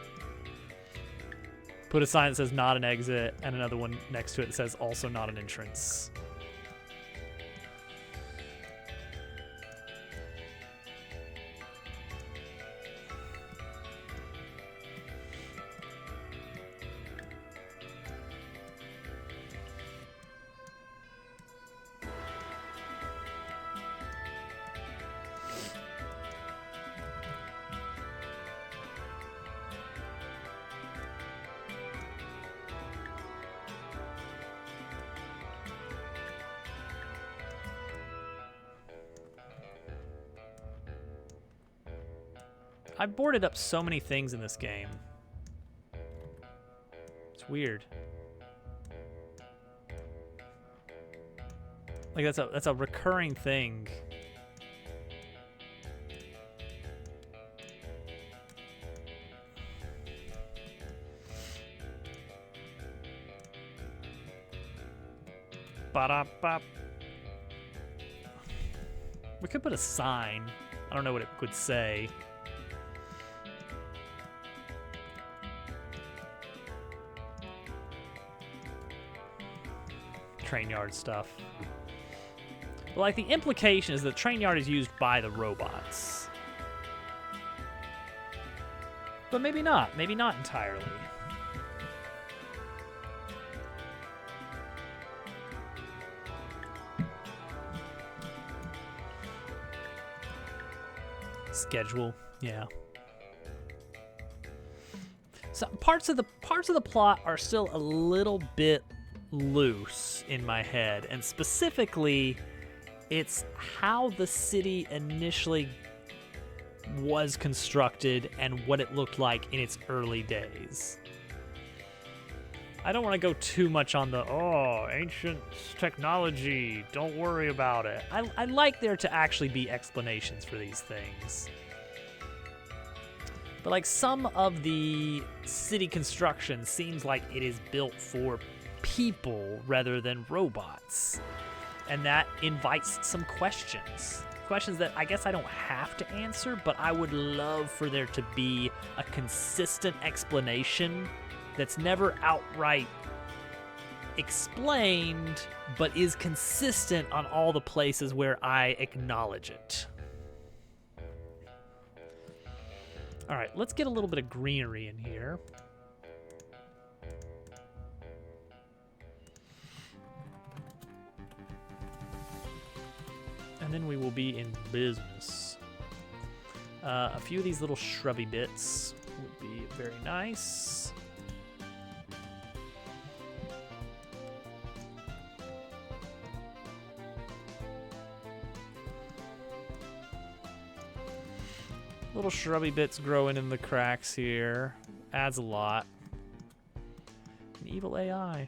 Speaker 1: Put a sign that says not an exit and another one next to it that says also not an entrance. I've boarded up so many things in this game. It's weird. Like that's a recurring thing. Ba-da-ba. We could put a sign. I don't know what it would say. Train yard stuff. But like the implication is that train yard is used by the robots. But maybe not. Maybe not entirely. Schedule, yeah. So parts of the plot are still a little bit loose in my head, and specifically it's how the city initially was constructed and what it looked like in its early days. I don't want to go too much on the ancient technology, don't worry about it. I like there to actually be explanations for these things. But like some of the city construction seems like it is built for people rather than robots. And that invites some questions. Questions that I guess I don't have to answer, but I would love for there to be a consistent explanation that's never outright explained, but is consistent on all the places where I acknowledge it. All right, let's get a little bit of greenery in here. And then we will be in business. A few of these little shrubby bits would be very nice. Little shrubby bits growing in the cracks here. Adds a lot. An evil AI.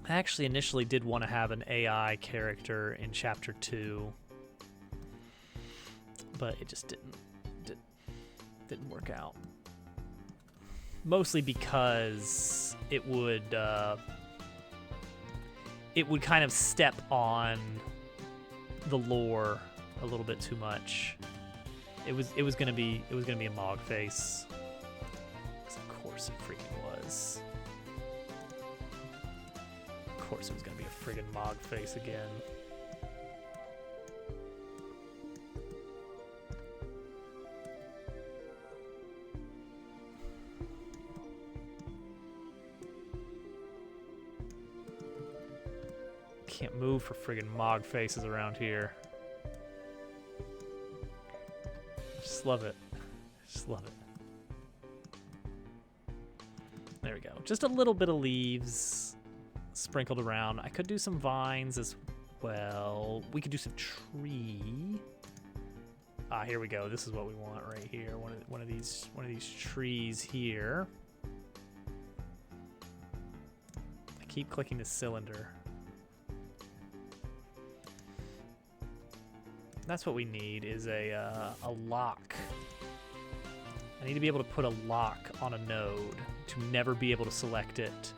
Speaker 1: I actually initially did want to have an AI character in Chapter 2. But it just didn't work out. Mostly because it would kind of step on the lore a little bit too much. It was gonna be a Mog face. 'Cause of course it freaking was. Of course it was gonna be a friggin' Mog face again. Can't move for friggin' Mog faces around here. Just love it. Just love it. There we go. Just a little bit of leaves sprinkled around. I could do some vines as well. We could do some tree. Ah, here we go. This is what we want right here. One of these trees here. I keep clicking the cylinder. That's what we need, is a lock. I need to be able to put a lock on a node to never be able to select it.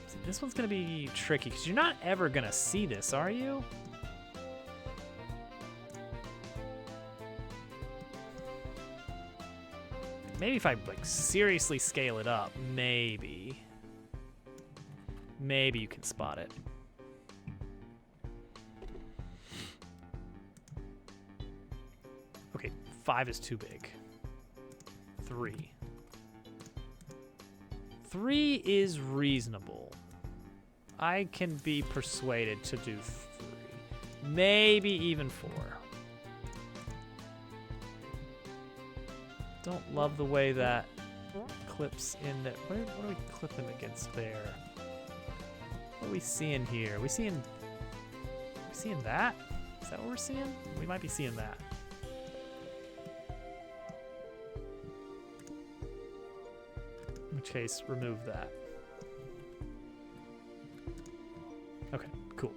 Speaker 1: So this one's gonna be tricky, because you're not ever gonna see this, are you? Maybe if I like seriously scale it up, maybe you can spot it. Okay, 5 is too big. 3. 3 is reasonable. I can be persuaded to do 3. Maybe even 4. Don't love the way that clips in there. What are we clipping against there? What are we seeing here? Are we seeing that? Is that what we're seeing? We might be seeing that. In which case, remove that. Okay, cool.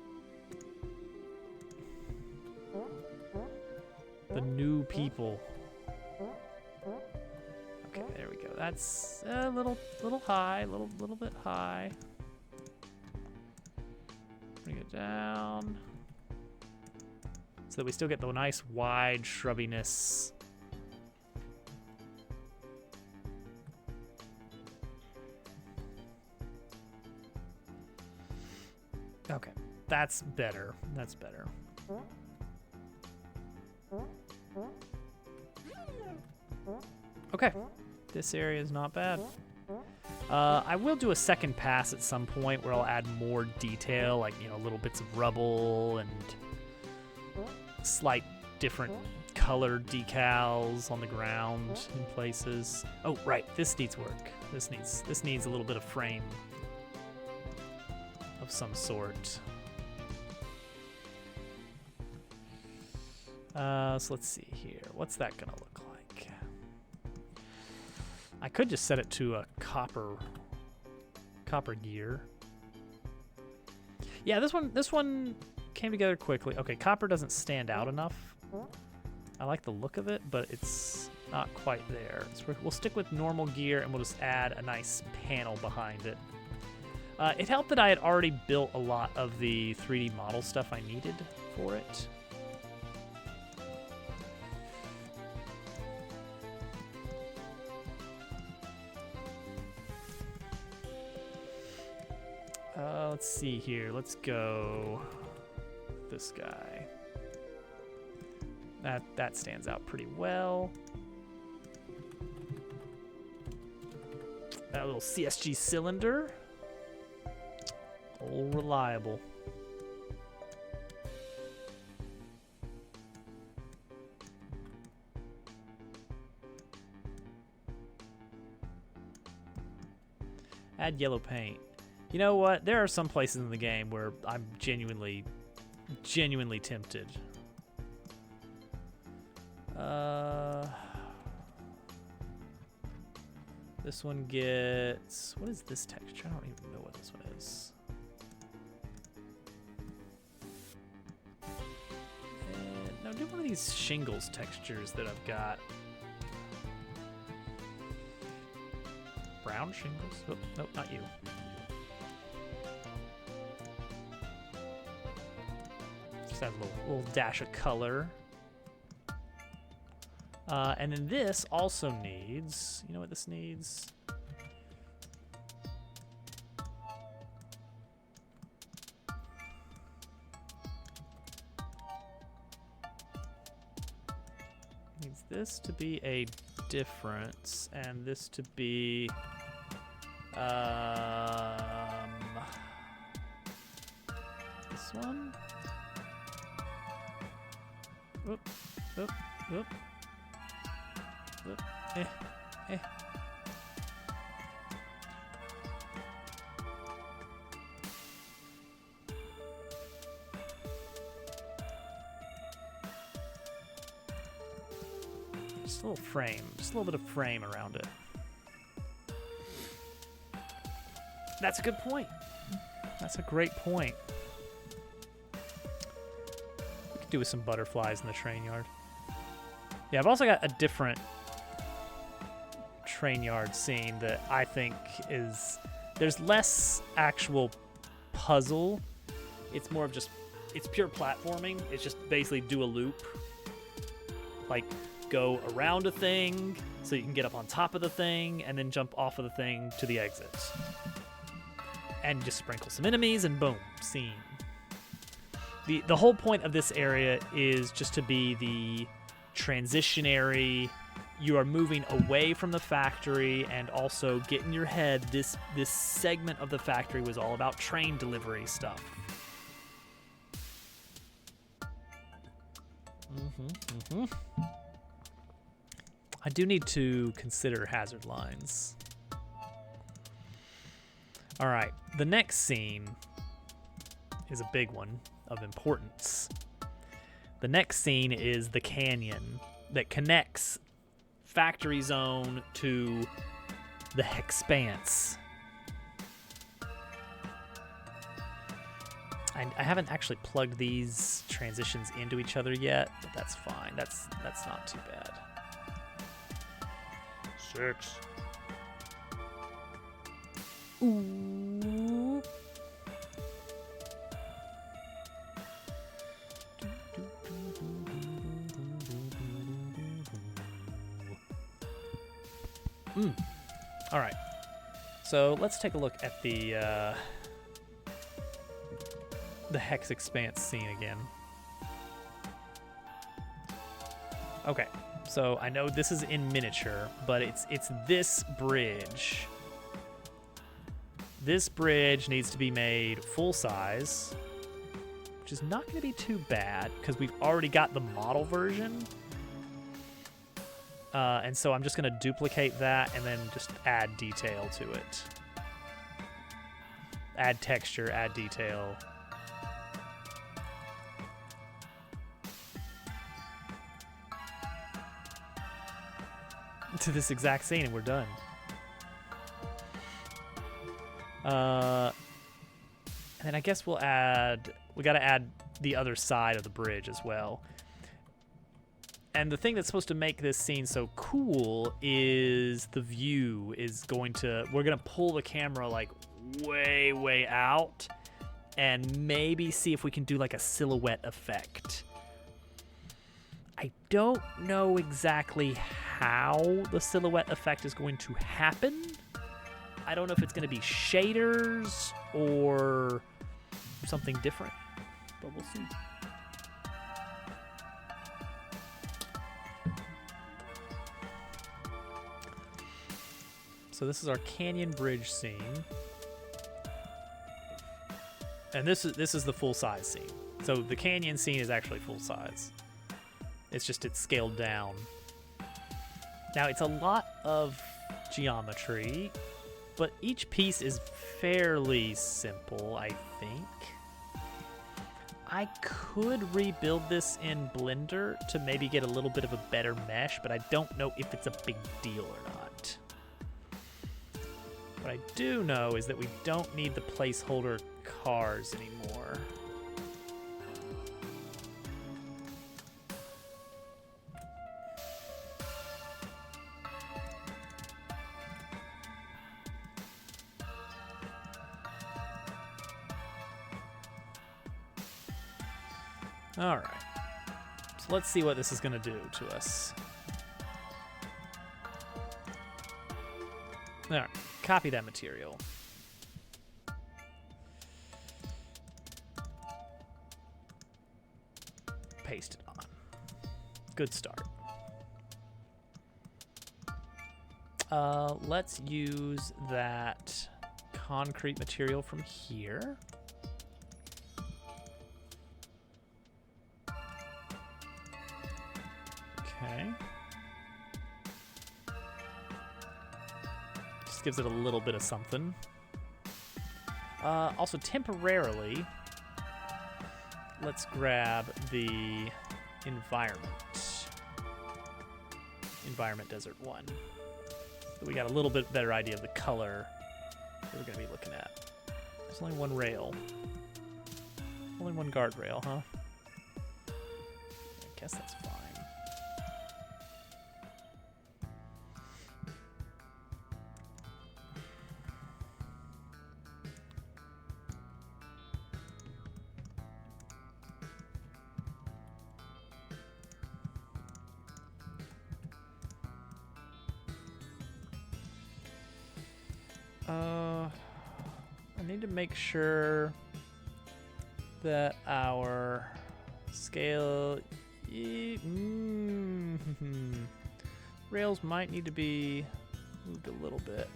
Speaker 1: The new people. Okay, there we go. That's a little high, little bit high. Bring it down so that we still get the nice wide shrubbiness. Okay, that's better. That's better. Okay, this area is not bad. I will do a second pass at some point where I'll add more detail, like, you know, little bits of rubble and slight different colored decals on the ground in places. Oh, right, this needs work. This needs a little bit of frame of some sort. So let's see here. What's that gonna look like? I could just set it to a copper gear. Yeah, this one came together quickly. Okay, copper doesn't stand out enough. I like the look of it, but it's not quite there. So we'll stick with normal gear, and we'll just add a nice panel behind it. It helped that I had already built a lot of the 3D model stuff I needed for it. Let's see here. Let's go this guy. That stands out pretty well. That little CSG cylinder. All reliable. Add yellow paint. You know what? There are some places in the game where I'm genuinely tempted. This one gets... What is this texture? I don't even know what this one is. And now do one of these shingles textures that I've got. Brown shingles? Oh, nope, not you. Just add a little dash of color. And then this also needs, you know what this needs? Needs this to be a difference, and this to be, this one? Oop, oop, oop. Eh. Just a little frame, just a little bit of frame around it. That's a good point. That's a great point. We could do with some butterflies in the train yard. Yeah, I've also got a different train yard scene that I think is, there's less actual puzzle. It's more of just, it's pure platforming. It's just basically do a loop, like go around a thing so you can get up on top of the thing and then jump off of the thing to the exit, and just sprinkle some enemies and boom, scene. The whole point of this area is just to be the transitionary. You are moving away from the factory, and also get in your head this segment of the factory was all about train delivery stuff. I do need to consider hazard lines. All right, the next scene is a big one of importance. The next scene is the canyon that connects Factory Zone to the Expanse. I haven't actually plugged these transitions into each other yet, but that's fine. That's not too bad. 6. Ooh. All right, so let's take a look at the Hex Expanse scene again. Okay, so I know this is in miniature, but it's this bridge. This bridge needs to be made full size, which is not going to be too bad because we've already got the model version. And so I'm just going to duplicate that and then just add detail to it. Add texture, add detail. To this exact scene, and we're done. And then I guess we got to add the other side of the bridge as well. And the thing that's supposed to make this scene so cool is the view is going to... We're going to pull the camera, like, way, way out and maybe see if we can do, like, a silhouette effect. I don't know exactly how the silhouette effect is going to happen. I don't know if it's going to be shaders or something different, but we'll see. So this is our canyon bridge scene. And this is the full size scene. So the canyon scene is actually full size. It's just it's scaled down. Now it's a lot of geometry, but each piece is fairly simple, I think. I could rebuild this in Blender to maybe get a little bit of a better mesh, but I don't know if it's a big deal or not. What I do know is that we don't need the placeholder cars anymore. All right. So let's see what this is going to do to us. All right. Copy that material. Paste it on. Good start. Let's use that concrete material from here. Okay. Just gives it a little bit of something. Also, temporarily, let's grab the environment desert one. So we got a little bit better idea of the color that we're going to be looking at. There's only one rail. Only one guardrail, huh? I guess that's fine. I need to make sure that our scale rails might need to be moved a little bit.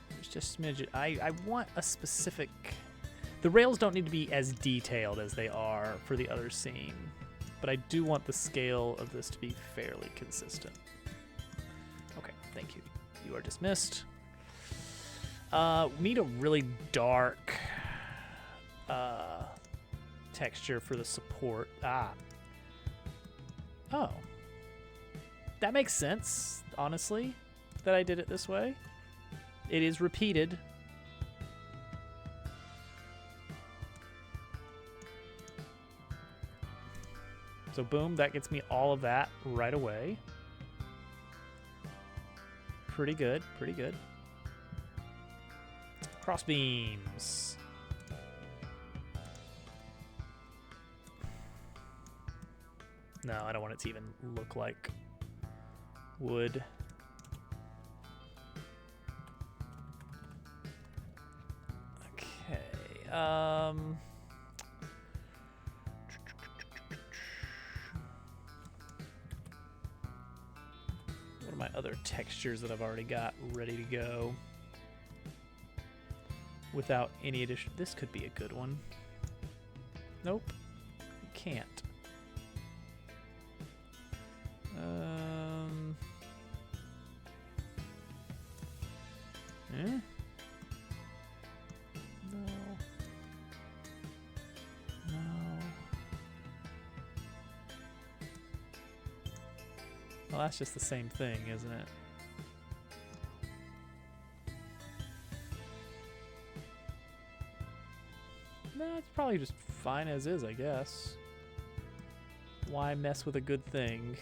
Speaker 1: There's just a smidge. I want a specific... The rails don't need to be as detailed as they are for the other scene, but I do want the scale of this to be fairly consistent. Okay, thank you. You are dismissed. We need a really dark texture for the support. Oh. That makes sense, honestly, that I did it this way. It is repeated. So boom, that gets me all of that right away. Pretty good, pretty good. Cross beams. No, I don't want it to even look like wood. Okay. What are my other textures that I've already got ready to go? Without any addition. This could be a good one. Nope. You can't. No. No. Well, that's just the same thing, isn't it? No, it's probably just fine as is, I guess. Why mess with a good thing?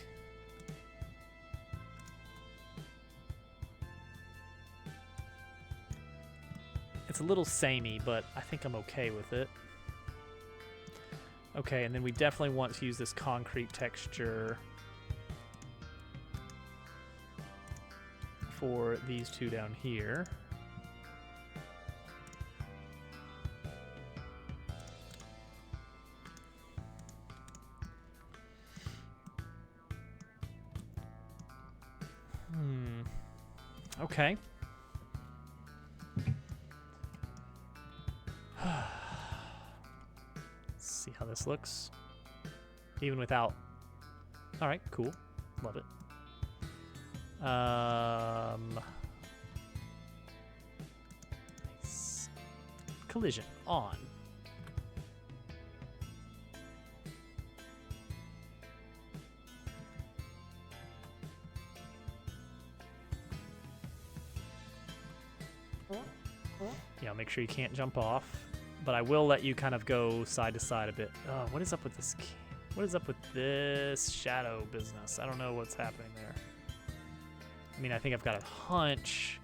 Speaker 1: It's a little samey, but I think I'm okay with it. Okay, and then we definitely want to use this concrete texture for these two down here. Okay. Let's see how this looks. Even without... Alright, cool. Love it. Nice. Collision on. Yeah, make sure you can't jump off, but I will let you kind of go side to side a bit. What is up with this? What is up with this shadow business? I don't know what's happening there. I mean, I think I've got a hunch.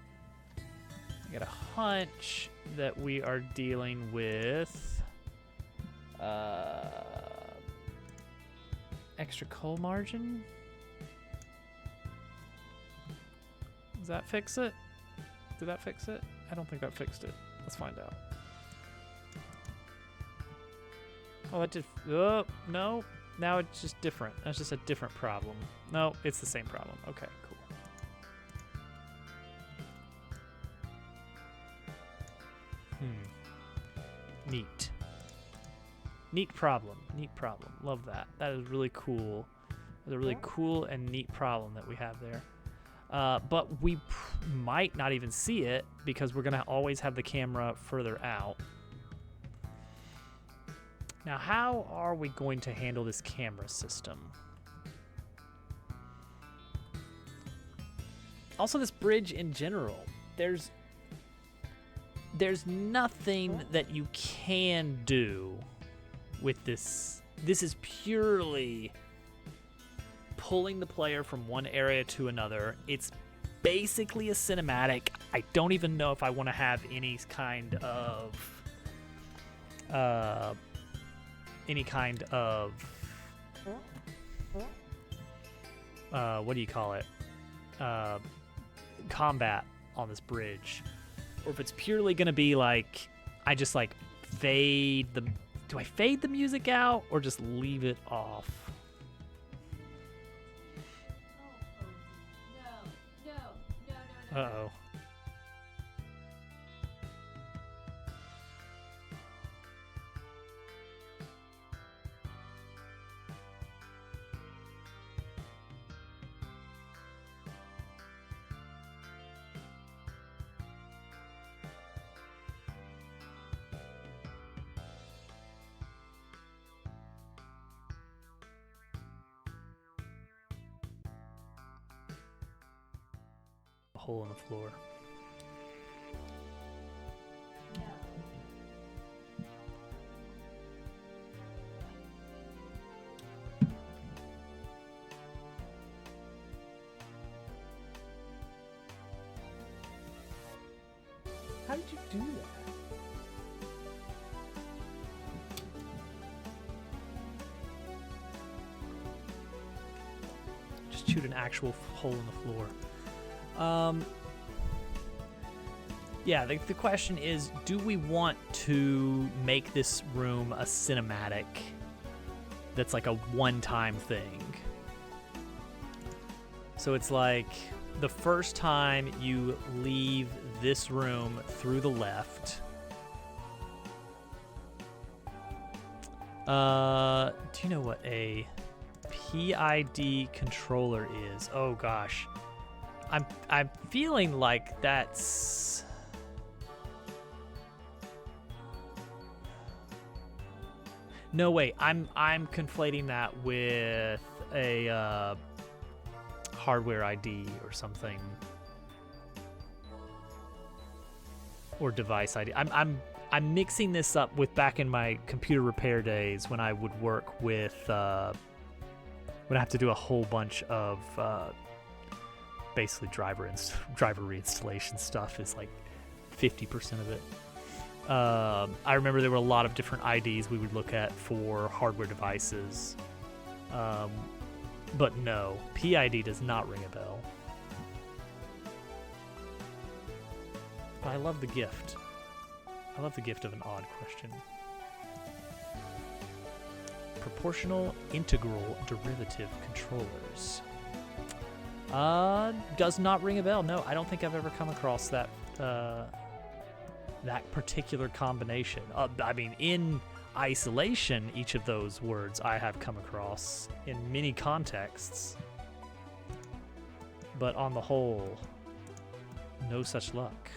Speaker 1: I got a hunch that we are dealing with extra coal margin. Does that fix it? Did that fix it? I don't think that fixed it. Let's find out. Oh, it did. Oh, no. Now it's just different. That's just a different problem. No, it's the same problem. Okay, cool. Neat. Neat problem. Neat problem. Love that. That is really cool. That's a really cool and neat problem that we have there. But we might not even see it because we're going to always have the camera further out. Now, how are we going to handle this camera system? Also, this bridge in general, there's nothing that you can do with this. This is purely pulling the player from one area to another. It's basically a cinematic. I don't even know if I want to have any kind of what do you call it? Combat on this bridge. Or if it's purely going to be like, I just like fade the... Do I fade the music out or just leave it off? Uh-oh. Hole in the floor. How did you do that? Just chewed an actual hole in the floor. Yeah, the question is, do we want to make this room a cinematic that's like a one-time thing? So it's like the first time you leave this room through the left. Do you know what a PID controller is? Oh gosh. I'm feeling like that's... No, wait, I'm conflating that with a hardware ID or something. Or device ID. I'm mixing this up with back in my computer repair days when I would work with Would have to do a whole bunch of basically driver reinstallation stuff is like 50% of it. I remember there were a lot of different IDs we would look at for hardware devices. But no, PID does not ring a bell. But I love the gift. I love the gift of an odd question. Proportional integral derivative controllers. Does not ring a bell. No, I don't think I've ever come across that that particular combination. I mean, in isolation, each of those words I have come across in many contexts. But on the whole, no such luck.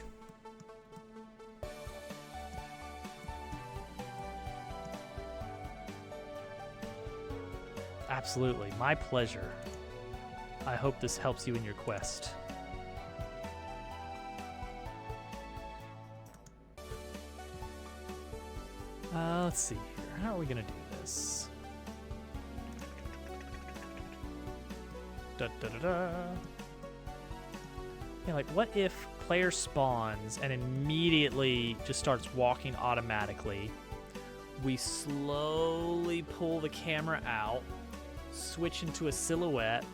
Speaker 1: Absolutely, my pleasure. I hope this helps you in your quest. Let's see here. How are we gonna do this? Da da da da. Yeah, like what if player spawns and immediately just starts walking automatically? We slowly pull the camera out, switch into a silhouette,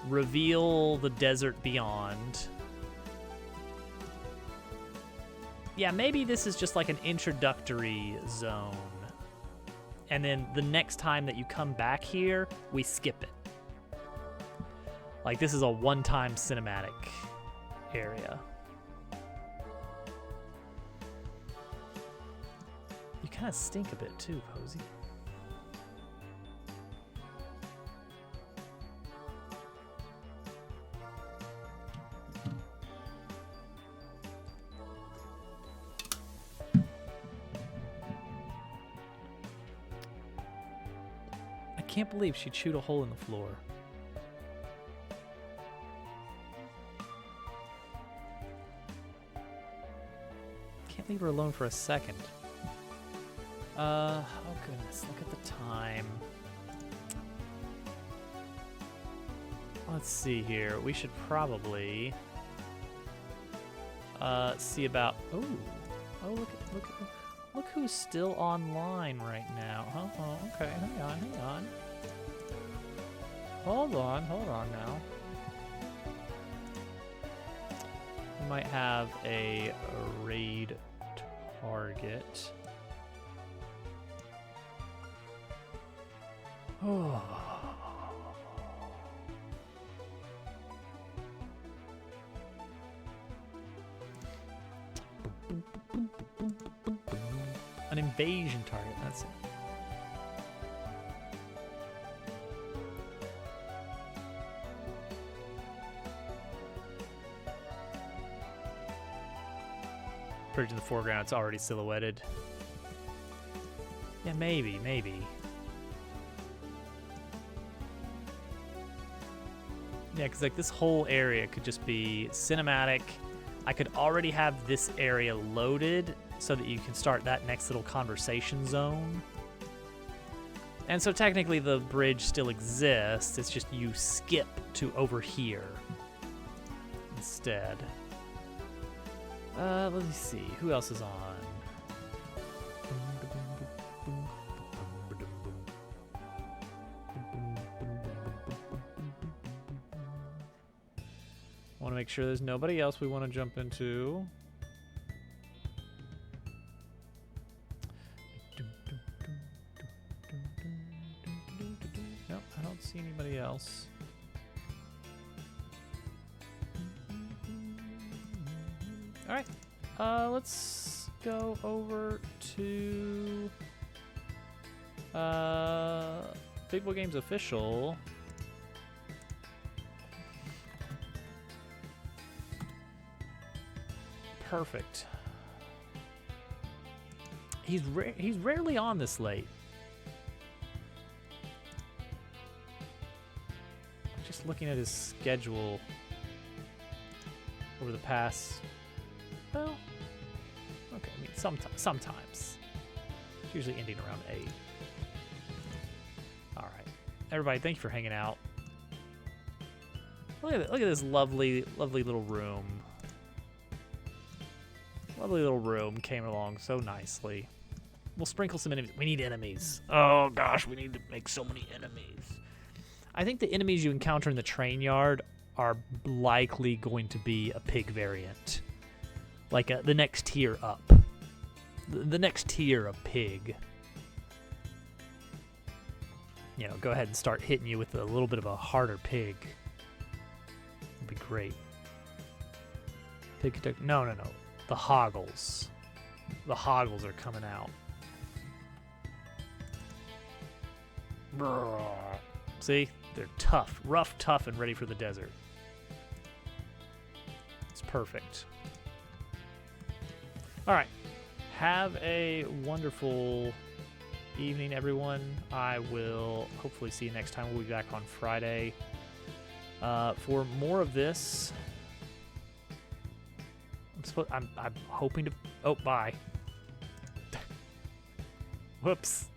Speaker 1: reveal the desert beyond. Yeah, maybe this is just like an introductory zone. And then the next time that you come back here, we skip it. Like this is a one-time cinematic area. You kind of stink a bit too, Posey. I can't believe she chewed a hole in the floor. Can't leave her alone for a second. Oh goodness, look at the time. Let's see here. We should probably see about. Oh, look who's still online right now. Oh, okay. Hang on. Hold on now. We might have a raid target. Oh. An invasion target, that's it. Put it in the foreground, it's already silhouetted. Yeah, maybe. Yeah, because like this whole area could just be cinematic. I could already have this area loaded so that you can start that next little conversation zone. And so technically the bridge still exists, it's just you skip to over here instead. Let me see, who else is on? Want to make sure there's nobody else we want to jump into. Nope, I don't see anybody else. All right, let's go over to Big Boy Games official. Perfect. He's rarely on this late. Just looking at his schedule over the past. Well, okay. I mean, sometimes. It's usually ending around 8. All right. everybody, thank you for hanging out. Look at this lovely little room. Lovely little room came along so nicely. We'll sprinkle some enemies. We need enemies. Oh gosh, we need to make so many enemies. I think the enemies you encounter in the train yard are likely going to be a pig variant. Like the next tier up. The next tier of pig. You know, go ahead and start hitting you with a little bit of a harder pig. That'd be great. Pig, no. The hoggles. The hoggles are coming out. Brrr. See? They're tough. Rough, tough, and ready for the desert. It's perfect. Alright. Have a wonderful evening, everyone. I will hopefully see you next time. We'll be back on Friday for more of this. I'm hoping to... Oh, bye. Whoops.